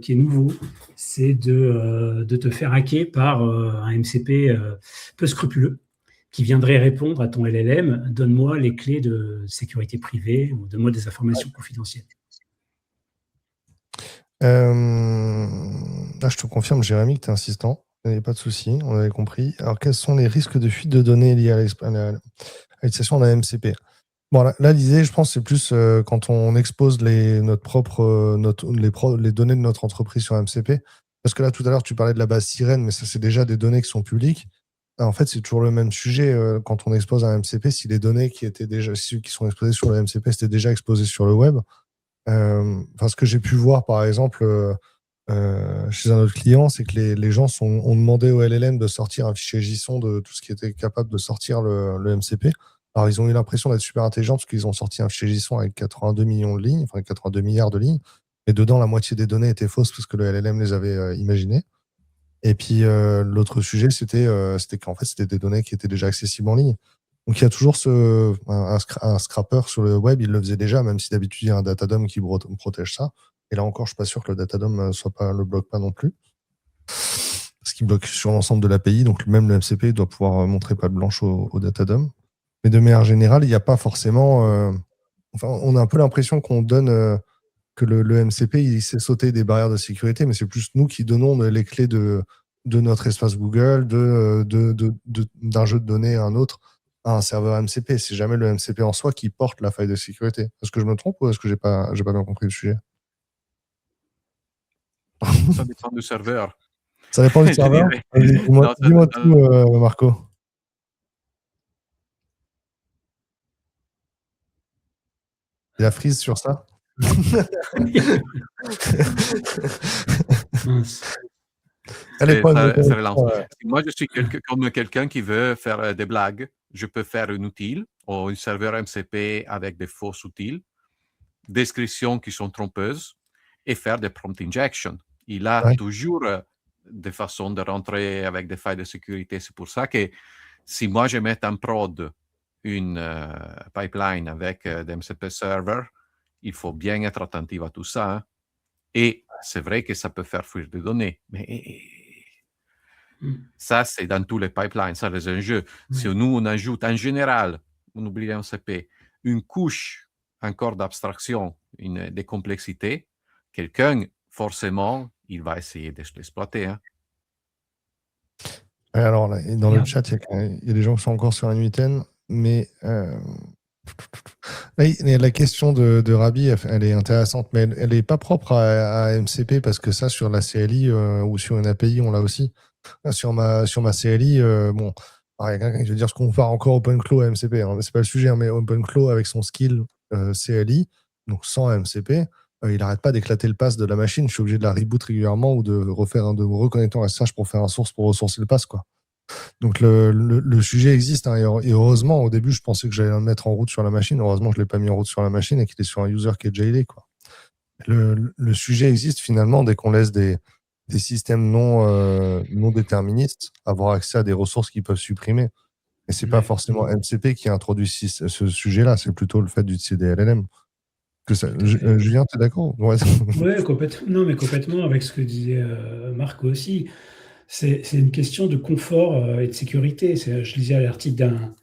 qui est nouveau, c'est de te faire hacker par un MCP peu scrupuleux qui viendrait répondre à ton LLM, donne-moi les clés de sécurité privée ou donne-moi des informations confidentielles. Je te confirme, Jérémy, que tu es insistant. Il n'y avait pas de souci, on avait compris. Alors, quels sont les risques de fuite de données liés à l'utilisation d'un MCP? Bon, là, l'idée, je pense, c'est plus quand on expose les données de notre entreprise sur MCP. Parce que là, tout à l'heure, tu parlais de la base Sirène, mais ça, c'est déjà des données qui sont publiques. En fait, c'est toujours le même sujet quand on expose un MCP. Si les données qui sont exposées sur le MCP, c'était déjà exposées sur le web. Ce que j'ai pu voir, par exemple, chez un autre client, c'est que les gens ont demandé au LLM de sortir un fichier JSON de tout ce qui était capable de sortir le MCP. Alors, ils ont eu l'impression d'être super intelligents parce qu'ils ont sorti un fichier JSON avec 82 millions de lignes, enfin 82 milliards de lignes. Et dedans, la moitié des données étaient fausses parce que le LLM les avait imaginées. Et puis, l'autre sujet, c'était qu'en fait, c'était des données qui étaient déjà accessibles en ligne. Donc, il y a toujours un scrapper sur le web, il le faisait déjà, même si d'habitude, il y a un Datadom qui protège ça. Et là encore, je ne suis pas sûr que le Datadom le bloque pas non plus. Parce qu'il bloque sur l'ensemble de l'API. Donc, même le MCP doit pouvoir montrer patte blanche au Datadom. Mais de manière générale, il n'y a pas forcément... on a un peu l'impression qu'on donne... que le MCP, il sait sauter des barrières de sécurité, mais c'est plus nous qui donnons les clés de notre espace Google, d'un jeu de données à un autre, à un serveur MCP. C'est jamais le MCP en soi qui porte la faille de sécurité. Est-ce que je me trompe ou est-ce que j'ai pas bien compris le sujet? Ça dépend du serveur. Ça dépend du serveur? Dis-moi tout, Marco. Il y a freeze sur ça? Mince. Allez, C'est problème de très, ça connexion, relance. Moi, je suis comme quelqu'un qui veut faire des blagues. Je peux faire une utile ou un serveur MCP avec des fausses utiles, descriptions qui sont trompeuses et faire des prompt injection. Il a Ouais. toujours des façons de rentrer avec des failles de sécurité. C'est pour ça que si moi je mets en prod une pipeline avec des MCP server, il faut bien être attentif à tout ça. Hein. Et c'est vrai que ça peut faire fuir des données, mais ça, c'est dans tous les pipelines, ça, les enjeux. Si nous, on ajoute en général, on oublie le MCP, une couche encore d'abstraction, de complexité, quelqu'un, forcément, il va essayer de l'exploiter. Hein. Alors, là, dans le chat, il y a des gens qui sont encore sur un 8N, mais la question de Rabi, elle est intéressante, mais elle n'est pas propre à MCP parce que ça, sur la CLI ou sur une API, on l'a aussi. Sur ma CLI, bon, je veux dire, je compare encore OpenClaw à MCP, hein, c'est pas le sujet, hein, mais OpenClaw avec son skill CLI, donc sans MCP, il n'arrête pas d'éclater le pass de la machine. Je suis obligé de la reboot régulièrement ou de refaire de reconnecter en SSH pour faire un source pour ressourcer le pass, quoi. Donc le sujet existe, hein, et heureusement, au début, je pensais que j'allais le mettre en route sur la machine. Heureusement, je ne l'ai pas mis en route sur la machine et qu'il est sur un user qui est jailé, quoi. Le sujet existe finalement dès qu'on laisse des systèmes non déterministes avoir accès à des ressources qu'ils peuvent supprimer. Et c'est pas forcément MCP qui introduit ce sujet-là, c'est plutôt le fait d'utiliser des LLM. Julien, tu es d'accord? Ouais, complètement. Non, mais complètement avec ce que disait Marc aussi. C'est une question de confort et de sécurité. Je lisais l'article d'un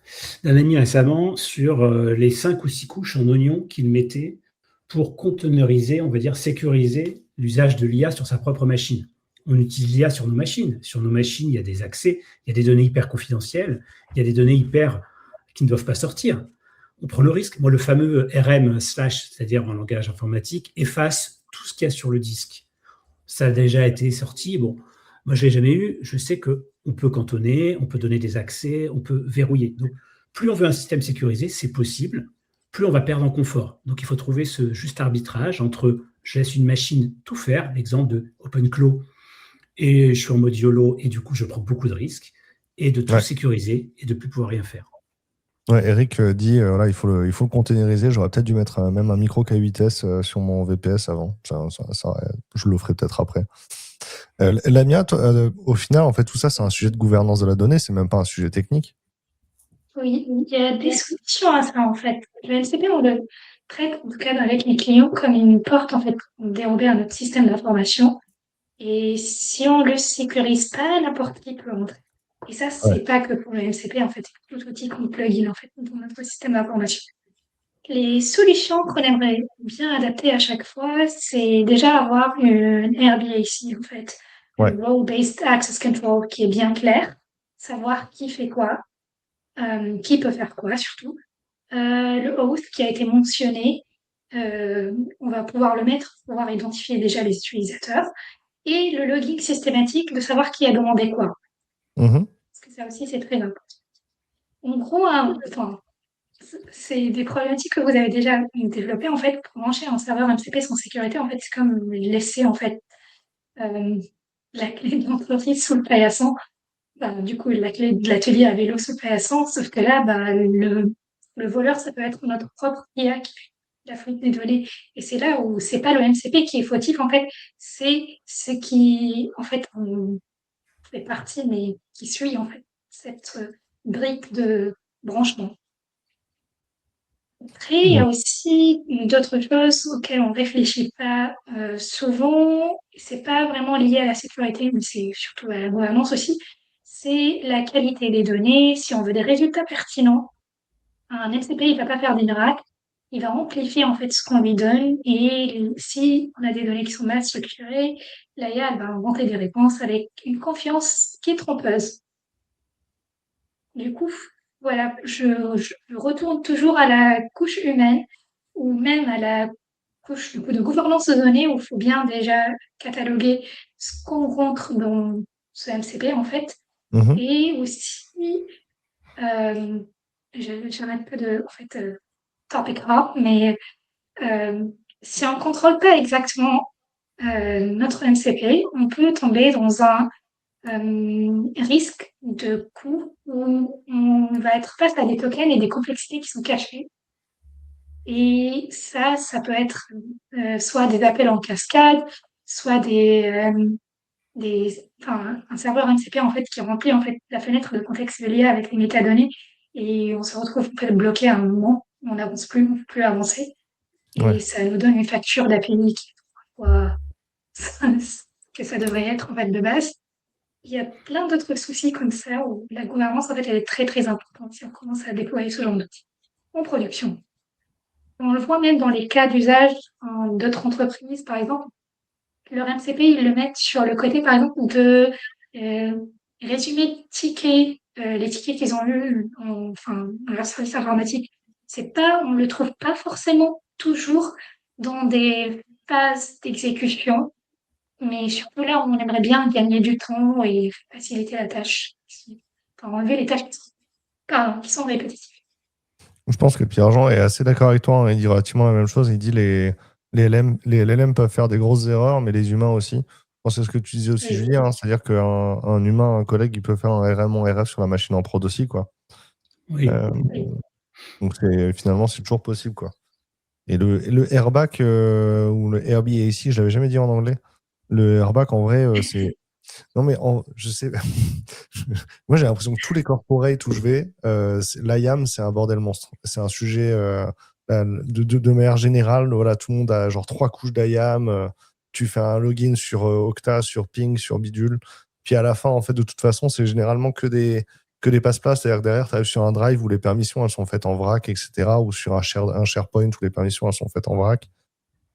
ami récemment sur les 5 ou 6 couches en oignon qu'il mettait pour containeriser, on va dire sécuriser l'usage de l'IA sur sa propre machine. On utilise l'IA sur nos machines. Sur nos machines, il y a des accès, il y a des données hyper confidentielles, il y a des données hyper qui ne doivent pas sortir. On prend le risque. Moi, le fameux RM/, c'est-à-dire en langage informatique, efface tout ce qu'il y a sur le disque. Ça a déjà été sorti. Bon, moi, je ne l'ai jamais eu. Je sais qu'on peut cantonner, on peut donner des accès, on peut verrouiller. Donc, plus on veut un système sécurisé, c'est possible, plus on va perdre en confort. Donc, il faut trouver ce juste arbitrage entre je laisse une machine tout faire, l'exemple de OpenClaw, et je suis en mode YOLO, et du coup, je prends beaucoup de risques, et de tout sécuriser et de ne plus pouvoir rien faire. Ouais, Eric dit là, il faut le containeriser. J'aurais peut-être dû mettre même un micro K8S sur mon VPS avant. Je le ferai peut-être après. Lamia, au final, en fait, tout ça, c'est un sujet de gouvernance de la donnée, c'est même pas un sujet technique. Oui, il y a des solutions à ça, en fait. Le MCP, on le traite, en tout cas avec les clients, comme une porte, en fait, pour dérober à notre système d'information. Et si on le sécurise pas, n'importe qui peut entrer. Et ça, c'est pas que pour le MCP, en fait, c'est tout outil qu'on plugin, en fait, dans notre système d'information. Les solutions qu'on aimerait bien adapter à chaque fois, c'est déjà avoir une RBAC, en fait. Une Role-Based Access Control qui est bien clair. Savoir qui fait quoi, qui peut faire quoi, surtout. Le auth qui a été mentionné, on va pouvoir le mettre pour pouvoir identifier déjà les utilisateurs. Et le logging systématique de savoir qui a demandé quoi. Parce que ça aussi, c'est très important. En gros, c'est des problématiques que vous avez déjà développées. En fait, pour brancher un serveur MCP sans sécurité, en fait, c'est comme laisser en fait la clé de l'entreprise sous le paillasson. Du coup, la clé de l'atelier à vélo sous le paillasson, sauf que là, le voleur, ça peut être notre propre IA qui fait la fuite des données. Et c'est là où c'est pas le MCP qui est fautif, en fait, c'est ce qui, en fait, on fait partie, mais qui suit, en fait, cette brique de branchement. Après, il y a aussi d'autres choses auxquelles on réfléchit pas souvent. C'est pas vraiment lié à la sécurité, mais c'est surtout à la gouvernance aussi. C'est la qualité des données. Si on veut des résultats pertinents, un MCP, il va pas faire d'INRAC. Il va amplifier en fait ce qu'on lui donne. Et si on a des données qui sont mal structurées, l'IA va inventer des réponses avec une confiance qui est trompeuse. Du coup, voilà, je retourne toujours à la couche humaine ou même à la couche du coup, de gouvernance de données où il faut bien déjà cataloguer ce qu'on rentre dans ce MCP en fait. Et aussi, j'arrête pas de en fait, topic hop, mais si on ne contrôle pas exactement notre MCP, on peut tomber dans un risque de coût où on va être face à des tokens et des complexités qui sont cachées. Et ça peut être soit des appels en cascade, soit un serveur MCP en fait qui remplit en fait la fenêtre de contexte lié avec les métadonnées et on se retrouve en fait bloqué à un moment, on n'avance plus avancer et ça nous donne une facture d'API qui est trois fois que ça devrait être en fait de base. Il y a plein d'autres soucis comme ça où la gouvernance en fait elle est très très importante si on commence à déployer ce genre d'outils en production. On le voit même dans les cas d'usage d'autres entreprises, par exemple. Leur MCP, ils le mettent sur le côté, par exemple, de résumer tickets, les tickets qu'ils ont eus en leur service informatique. On le trouve pas forcément toujours dans des phases d'exécution, mais surtout là, on aimerait bien gagner du temps et faciliter la tâche, enlever les tâches qui sont répétitives. Je pense que Pierre-Jean est assez d'accord avec toi. Hein. Il dit relativement la même chose. Il dit les LLM peuvent faire des grosses erreurs, mais les humains aussi. Je pense que c'est ce que tu disais aussi, Oui. Julien. Hein. C'est-à-dire qu'un humain, un collègue, il peut faire un RM en RF sur la machine en prod aussi. Quoi. Oui. Donc finalement, c'est toujours possible. Quoi. Et le airback ou le RBAC, je l'avais jamais dit en anglais. Le airback, en vrai, c'est... Non, mais je sais. Moi, j'ai l'impression que tous les corporates où je vais, l'IAM, c'est un bordel monstre. C'est un sujet de manière générale. Voilà, tout le monde a genre 3 couches d'IAM. Tu fais un login sur Okta, sur Ping, sur Bidule. Puis à la fin, en fait, de toute façon, c'est généralement que des passe-plats. C'est-à-dire que derrière, tu arrives sur un drive où les permissions, elles sont faites en vrac, etc. Ou sur un SharePoint où les permissions, elles sont faites en vrac.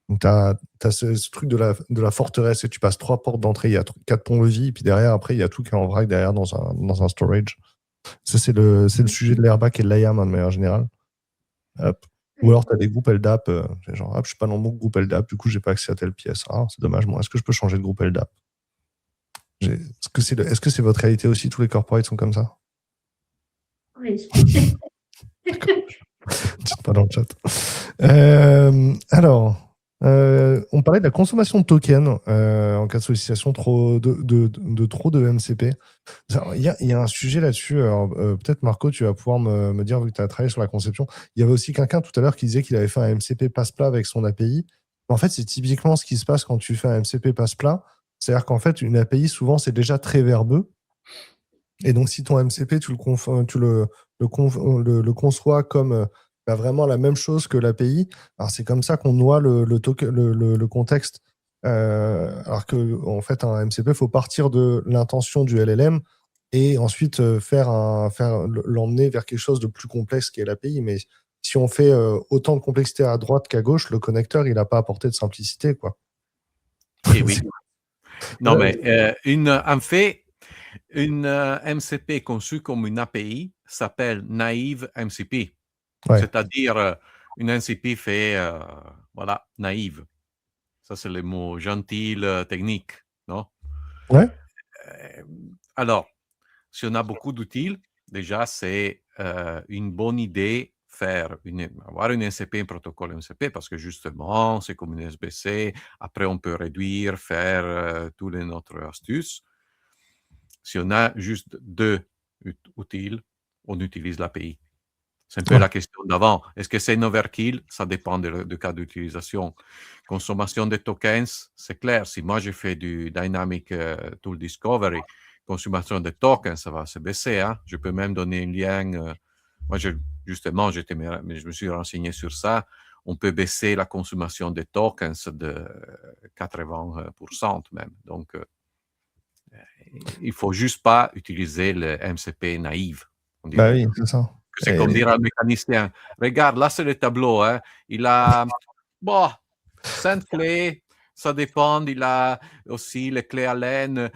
Donc, tu as ce truc de la forteresse et tu passes 3 portes d'entrée, il y a 4 ponts-levis, et puis derrière, après, il y a tout qui est en vrac derrière dans un storage. Ça, c'est le sujet de l'airbag et de l'IAM de manière générale. Hop. Ou alors, tu as des groupes LDAP, genre, hop, je suis pas dans mon groupe LDAP, du coup, j'ai pas accès à telle pièce. Ah, c'est dommage, moi. Est-ce que je peux changer de groupe LDAP? Est-ce que c'est votre réalité aussi? Tous les corporates sont comme ça? Oui. Dites pas dans le chat. Alors. On parlait de la consommation de tokens en cas de sollicitation trop de MCP. Il y a un sujet là-dessus. Peut-être Marco, tu vas pouvoir me dire, vu que tu as travaillé sur la conception. Il y avait aussi quelqu'un tout à l'heure qui disait qu'il avait fait un MCP passe-plat avec son API. En fait, c'est typiquement ce qui se passe quand tu fais un MCP passe-plat. C'est-à-dire qu'en fait, une API, souvent, c'est déjà très verbeux. Et donc, si ton MCP, tu le conçois comme vraiment la même chose que l'API, alors c'est comme ça qu'on noie le contexte. Alors que en fait, un MCP, il faut partir de l'intention du LLM et ensuite l'emmener vers quelque chose de plus complexe qui est l'API. Mais si on fait autant de complexité à droite qu'à gauche, le connecteur, il n'a pas apporté de simplicité, quoi. Et oui. Non, mais en fait, une MCP conçue comme une API s'appelle Naive MCP. Ouais. C'est-à-dire, une MCP fait, voilà, naïve. Ça, c'est le mot gentil, technique, non? Ouais. Alors, si on a beaucoup d'outils, déjà, c'est une bonne idée avoir une MCP, un protocole MCP, parce que justement, c'est comme une SBC. Après, on peut réduire, faire toutes les autres astuces. Si on a juste 2 outils, on utilise l'API. C'est un peu la question d'avant. Est-ce que c'est une overkill? Ça dépend du cas d'utilisation. Consommation de tokens, c'est clair. Si moi, je fais du Dynamic Tool Discovery, consommation de tokens, ça va se baisser. Hein? Je peux même donner un lien. Moi, justement, je me suis renseigné sur ça. On peut baisser la consommation de tokens de 80% même. Donc, il ne faut juste pas utiliser le MCP naïf. Bah oui, c'est ça. C'est comme dire à un mécanicien, regarde, là, c'est le tableau. Hein. Il a 5 clés, ça dépend. Il a aussi les clés Allen.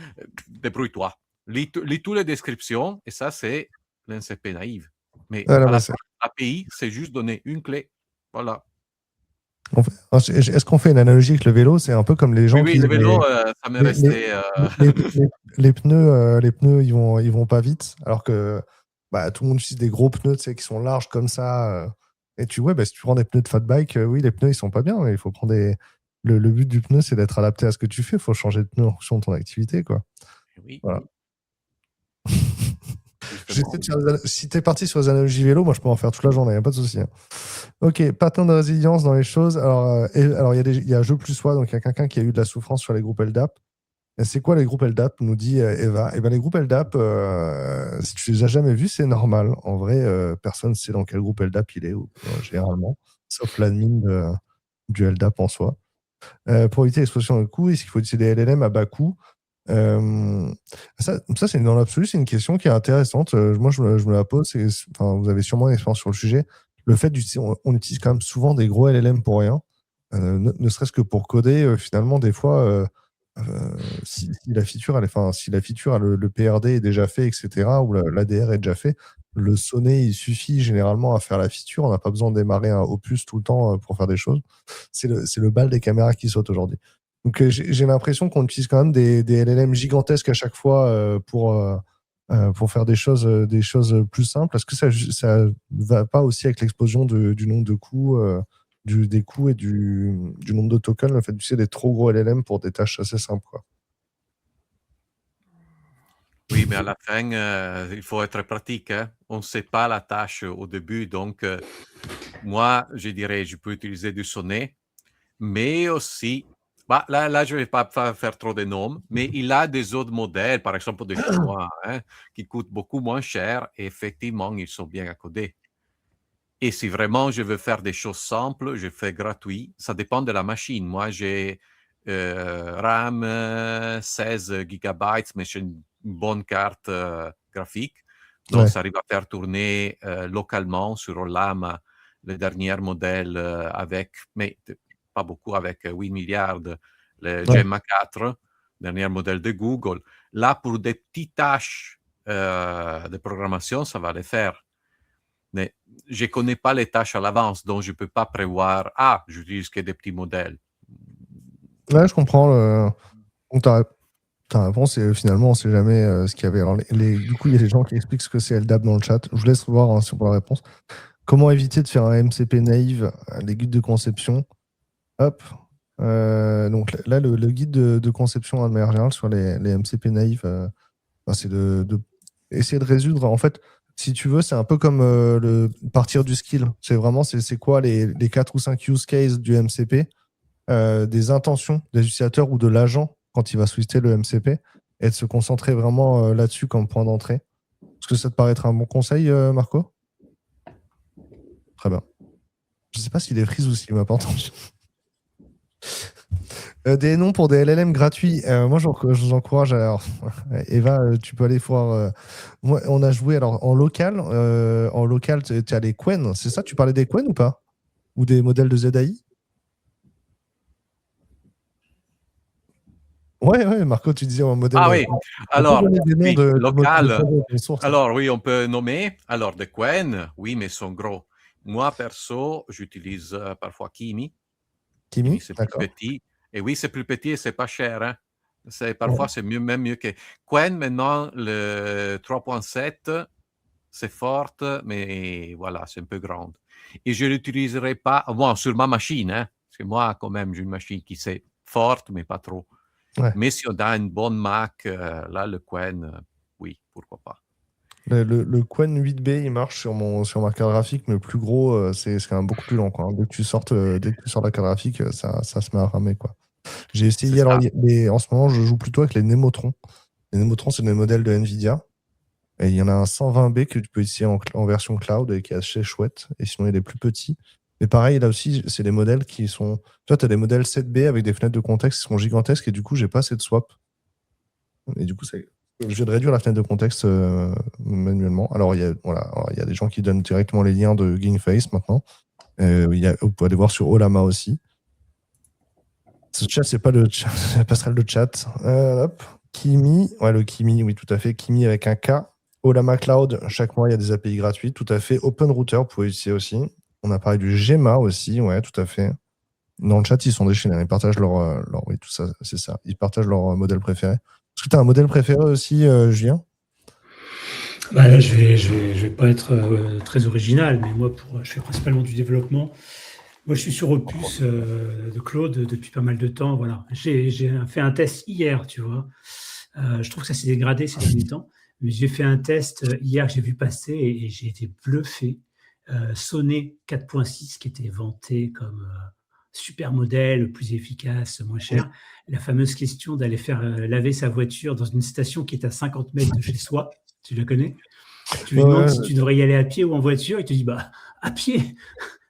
Débrouille-toi. Lis toutes les descriptions, et ça, c'est l'MCP naïf. Mais l'API, c'est juste donner une clé. Voilà. Est-ce qu'on fait une analogie avec le vélo? C'est un peu comme les gens qui... Oui, le vélo, ça m'est resté... les pneus, ils vont pas vite, alors que tout le monde utilise des gros pneus, tu sais, qui sont larges comme ça. Et si tu prends des pneus de fat bike, oui, les pneus, ils sont pas bien, mais il faut prendre des. Le but du pneu, c'est d'être adapté à ce que tu fais. Il faut changer de pneu en fonction de ton activité, quoi. Oui, Voilà. justement. Si t'es parti sur les analogies vélo, moi, je peux en faire toute la journée, y a pas de souci. Ok, patin de résilience dans les choses. Alors, il y a jeu plus soi, donc il y a quelqu'un qui a eu de la souffrance sur les groupes LDAP. Et c'est quoi les groupes LDAP, nous dit Eva. Et ben, les groupes LDAP, si tu les as jamais vus, c'est normal. En vrai, personne ne sait dans quel groupe LDAP il est, généralement, sauf l'admin du LDAP en soi. Pour éviter l'explosion de coûts, est-ce qu'il faut utiliser des LLM à bas coût? Ça c'est dans l'absolu, c'est une question qui est intéressante. Moi, je me la pose. Vous avez sûrement une expérience sur le sujet. Le fait on utilise quand même souvent des gros LLM pour rien, ne serait-ce que pour coder. Finalement, des fois, si la feature, le PRD est déjà fait, etc., ou l'ADR est déjà fait, le sonnet, il suffit généralement à faire la feature. On n'a pas besoin de démarrer un opus tout le temps pour faire des choses. C'est le bal des caméras qui saute aujourd'hui. Donc j'ai l'impression qu'on utilise quand même des LLM gigantesques à chaque fois pour faire des choses plus simples. Est-ce que ça va pas aussi avec l'explosion du nombre de coûts, des coûts et du nombre de tokens, le fait d'utiliser des trop gros LLM pour des tâches assez simples, quoi? Oui, mais à la fin, il faut être pratique, hein. On ne sait pas la tâche au début, donc moi, je dirais, je peux utiliser du sonnet, mais aussi, là, je ne vais pas faire trop de noms, mais il a des autres modèles, par exemple des Chinois, hein, qui coûtent beaucoup moins cher et effectivement, ils sont bien à coder. Et si vraiment je veux faire des choses simples, je fais gratuit. Ça dépend de la machine. Moi, j'ai RAM 16 gigabytes, mais j'ai une bonne carte graphique. Donc, ça arrive à faire tourner localement sur Ollama le dernier modèle mais pas beaucoup, avec 8 milliards, le Gemma 4, dernier modèle de Google. Là, pour des petites tâches de programmation, ça va le faire. Mais je ne connais pas les tâches à l'avance, donc je ne peux pas prévoir, j'utilise que des petits modèles. Ouais, je comprends. Donc, ta réponse, et finalement, on ne sait jamais ce qu'il y avait. Alors, du coup, il y a des gens qui expliquent ce que c'est LDAP dans le chat. Je vous laisse voir si on peut la réponse. Comment éviter de faire un MCP naïve, les guides de conception? Hop. Donc là, le guide de conception de manière générale sur les MCP naïfs, c'est de essayer de résoudre. En fait, si tu veux, c'est un peu comme partir du skill. C'est vraiment, c'est quoi les 4 ou 5 use cases du MCP, des intentions des utilisateurs ou de l'agent quand il va switcher le MCP, et de se concentrer vraiment là-dessus comme point d'entrée. Est-ce que ça te paraît être un bon conseil, Marco? Très bien. Je ne sais pas s'il est freeze ou s'il ne m'a pas entendu. Des noms pour des LLM gratuits. Moi, je vous encourage. Alors, Eva, tu peux aller voir. Moi, on a joué alors en local. Tu as les Qwen. C'est ça? Tu parlais des Qwen ou pas? Ou des modèles de ZAI? Ouais, Marco, tu disais un modèle. Oui. Alors, oui, local. Alors, oui, on peut nommer. Alors, des Qwen, oui, mais sont gros. Moi, perso, j'utilise parfois Kimi. Kimi, c'est plus petit. Et oui, c'est plus petit et c'est pas cher. Hein. Parfois, c'est même mieux que Qwen. Maintenant, le 3.7, c'est forte, mais voilà, c'est un peu grande. Et je ne l'utiliserai pas, sur ma machine, hein, parce que moi, quand même, j'ai une machine qui c'est forte, mais pas trop. Ouais. Mais si on a une bonne Mac, là, le Qwen, oui, pourquoi pas. Le Qwen 8B, il marche sur ma carte graphique, mais le plus gros, c'est quand même beaucoup plus lent, quoi. Dès que tu sors la carte graphique, ça se met à ramer, quoi. J'ai essayé, en ce moment, je joue plutôt avec les Némotrons. Les Némotrons, c'est des modèles de NVIDIA. Et il y en a un 120B que tu peux utiliser en version cloud et qui est assez chouette. Et sinon, il y a des plus petits. Mais pareil, là aussi, c'est des modèles qui sont... Tu vois, tu as des modèles 7B avec des fenêtres de contexte qui sont gigantesques et du coup, j'ai pas assez de swap. Et du coup, je vais réduire la fenêtre de contexte manuellement. Alors, il y a des gens qui donnent directement les liens de GameFace maintenant. Vous pouvez aller voir sur Ollama aussi. Ce chat, c'est pas le chat, la passerelle de chat. Hop. Kimi, le Kimi, oui, tout à fait. Kimi avec un K. Ollama Cloud, chaque mois, il y a des API gratuites, tout à fait. Open Router, vous pouvez utiliser aussi. On a parlé du Gemma aussi, ouais, tout à fait. Dans le chat, ils sont déchaînés. Ils partagent oui, tout ça, c'est ça. Ils partagent leur modèle préféré. Est-ce que tu as un modèle préféré aussi, Julien? Bah là, je vais pas être très original, mais moi, je fais principalement du développement. Moi, je suis sur Opus de Claude depuis pas mal de temps. Voilà. J'ai fait un test hier, tu vois. Je trouve que ça s'est dégradé ces derniers temps, mais j'ai fait un test hier que j'ai vu passer et j'ai été bluffé. Sonnet 4.6 qui était vanté comme super modèle, le plus efficace, moins cher. La fameuse question d'aller faire laver sa voiture dans une station qui est à 50 mètres de chez soi. Tu la connais? Tu lui demandes si tu devrais y aller à pied ou en voiture, il te dit bah à pied.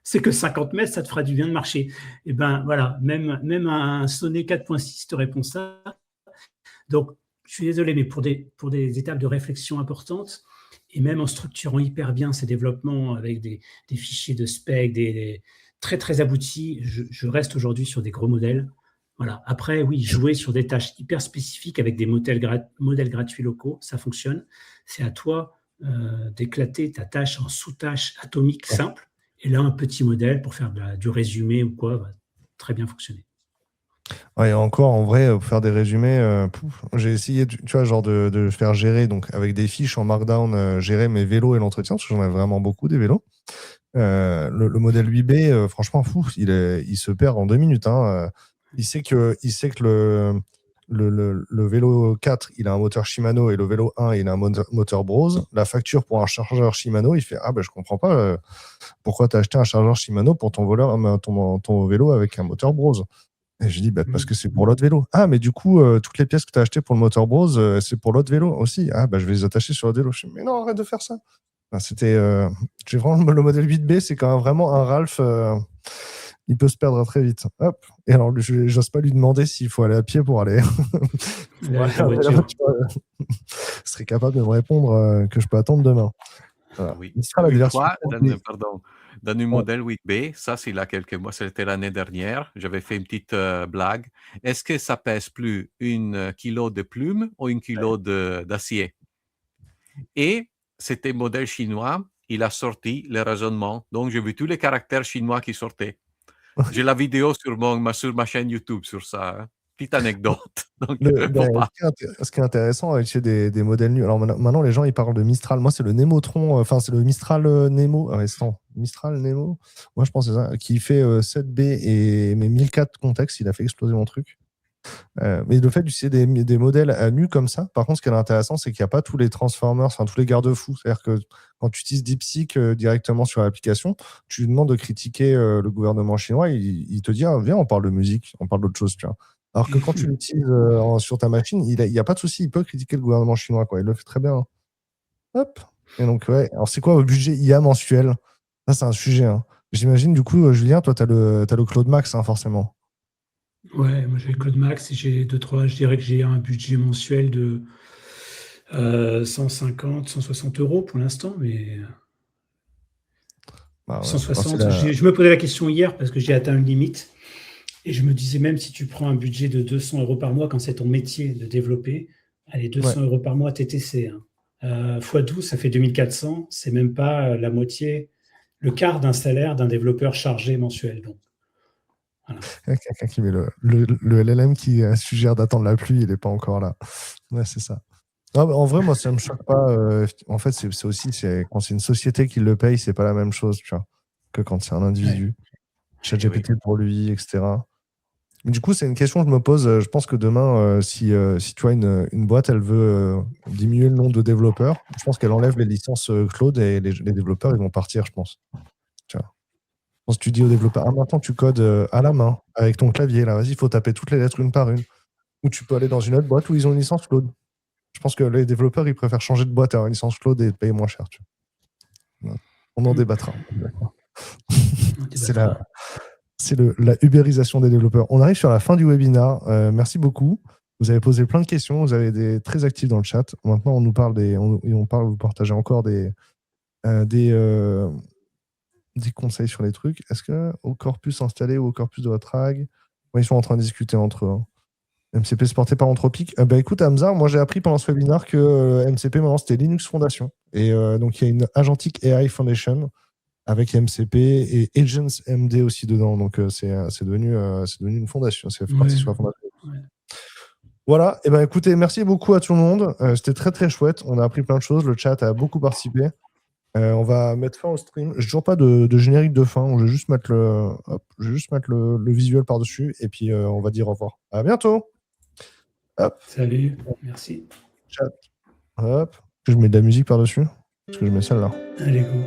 C'est que 50 mètres, ça te fera du bien de marcher. Et ben voilà, même un Sonnet 4.6 te répond ça. Donc, je suis désolé, mais pour des étapes de réflexion importantes, et même en structurant hyper bien ces développements avec des fichiers de spec, des très très aboutis, je reste aujourd'hui sur des gros modèles. Voilà. Après, oui, jouer sur des tâches hyper spécifiques avec des modèles gratuits locaux, ça fonctionne. C'est à toi d'éclater ta tâche en sous-tâches atomiques simples. Et là, un petit modèle pour faire du résumé ou quoi va très bien fonctionner. Ouais, et encore, en vrai, pour faire des résumés, j'ai essayé, tu vois, genre de faire gérer, donc avec des fiches en Markdown, gérer mes vélos et l'entretien, parce que j'en ai vraiment beaucoup des vélos. Le modèle 8B, franchement, il se perd en 2 minutes. Hein. Il sait que le vélo 4, il a un moteur Shimano et le vélo 1, il a un moteur Brose. La facture pour un chargeur Shimano, il fait « Ah, ben je comprends pas pourquoi tu as acheté un chargeur Shimano pour ton vélo avec un moteur Brose. » Et je dis, bah, parce que c'est pour l'autre vélo. Ah, mais du coup, toutes les pièces que tu as achetées pour le moteur Brose, c'est pour l'autre vélo aussi. Ah, bah, je vais les attacher sur l'autre vélo. Je dis, mais non, arrête de faire ça. Enfin, j'ai vraiment le modèle 8B, c'est quand même vraiment un Ralph. Il peut se perdre très vite. Hop. Et alors, j'ose pas lui demander s'il faut aller à pied pour aller. La voiture. serait capable de me répondre que je peux attendre demain. Voilà. Oui. Mistral, Une fois, dans un modèle 8B, ça c'est là quelques mois, c'était l'année dernière, j'avais fait une petite blague. Est-ce que ça pèse plus 1 kilo de plumes ou 1 kilo d'acier? Et c'était modèle chinois, il a sorti le raisonnement. Donc j'ai vu tous les caractères chinois qui sortaient. J'ai la vidéo sur ma chaîne YouTube sur ça. Hein. Petite anecdote. Donc, ce qui est intéressant avec des modèles nus, alors maintenant les gens ils parlent de Mistral. Moi c'est le Nemotron, enfin c'est le Mistral Nemo. Mistral Nemo. Moi je pense que c'est ça, qui fait 7B et mes 1004 contextes, il a fait exploser mon truc. Mais le fait d'utiliser des modèles à nu comme ça, par contre, ce qui est intéressant, c'est qu'il n'y a pas tous les transformers, enfin tous les garde-fous. C'est-à-dire que quand tu utilises DeepSeek directement sur l'application, tu lui demandes de critiquer le gouvernement chinois, il te dit ah, viens, on parle de musique, on parle d'autre chose, tu vois. Alors que quand tu l'utilises sur ta machine, il n'y a pas de souci, il peut critiquer le gouvernement chinois, quoi. Il le fait très bien. Hop. Et donc, ouais. Alors, c'est quoi le budget IA mensuel? Ça, c'est un sujet. Hein. J'imagine, du coup, Julien, toi, tu as le Claude Max, hein, forcément. Ouais, moi j'ai le Code Max et j'ai je dirais que j'ai un budget mensuel de 150, 160 euros pour l'instant, mais Bah, ouais. 160. Je me posais la question hier parce que j'ai atteint une limite et je me disais même si tu prends un budget de 200 euros par mois quand c'est ton métier de développer, allez, 200 euros par mois TTC. Hein. Fois 12, ça fait 2400. C'est même pas la moitié, le quart d'un salaire d'un développeur chargé mensuel. Donc, voilà. Quelqu'un qui met le LLM qui suggère d'attendre la pluie, il n'est pas encore là. Ouais, c'est ça. Non, en vrai, moi, ça ne me choque pas. En fait, c'est aussi quand c'est une société qui le paye, c'est pas la même chose, tu vois, que quand c'est un individu. ChatGPT pour lui, etc. Mais du coup, c'est une question que je me pose. Je pense que demain, si tu vois une boîte, elle veut diminuer le nombre de développeurs, je pense qu'elle enlève les licences Claude et les développeurs, ils vont partir, je pense. Tu vois. Quand tu dis aux développeurs, ah, maintenant tu codes à la main, avec ton clavier, là, vas-y, il faut taper toutes les lettres une par une. Ou tu peux aller dans une autre boîte où ils ont une licence Claude. Je pense que les développeurs, ils préfèrent changer de boîte à une licence Claude et payer moins cher. Tu vois. On en débattra. C'est la ubérisation des développeurs. On arrive sur la fin du webinaire. Merci beaucoup. Vous avez posé plein de questions. Vous avez été très actifs dans le chat. Maintenant, on nous parle vous partagez encore des conseils sur les trucs. Est-ce que au corpus installé ou au corpus de votre rag, ils sont en train de discuter entre eux. Hein. MCP supporté par Anthropic. Écoute, Hamza, moi j'ai appris pendant ce webinaire que MCP maintenant c'était Linux Foundation. Et donc il y a une Agentic AI Foundation avec MCP et Agents MD aussi dedans. Donc c'est devenu une fondation. C'est parti sur la fondation. Ouais. Voilà, et ben écoutez, merci beaucoup à tout le monde. C'était très très chouette. On a appris plein de choses. Le chat a beaucoup participé. On va mettre fin au stream. J'ai toujours pas de générique de fin. Je vais juste mettre le visuel par-dessus et puis on va dire au revoir. À bientôt. Hop, Salut, merci. chat. Hop. Je mets de la musique par-dessus. Parce que je mets celle-là. Allez, go.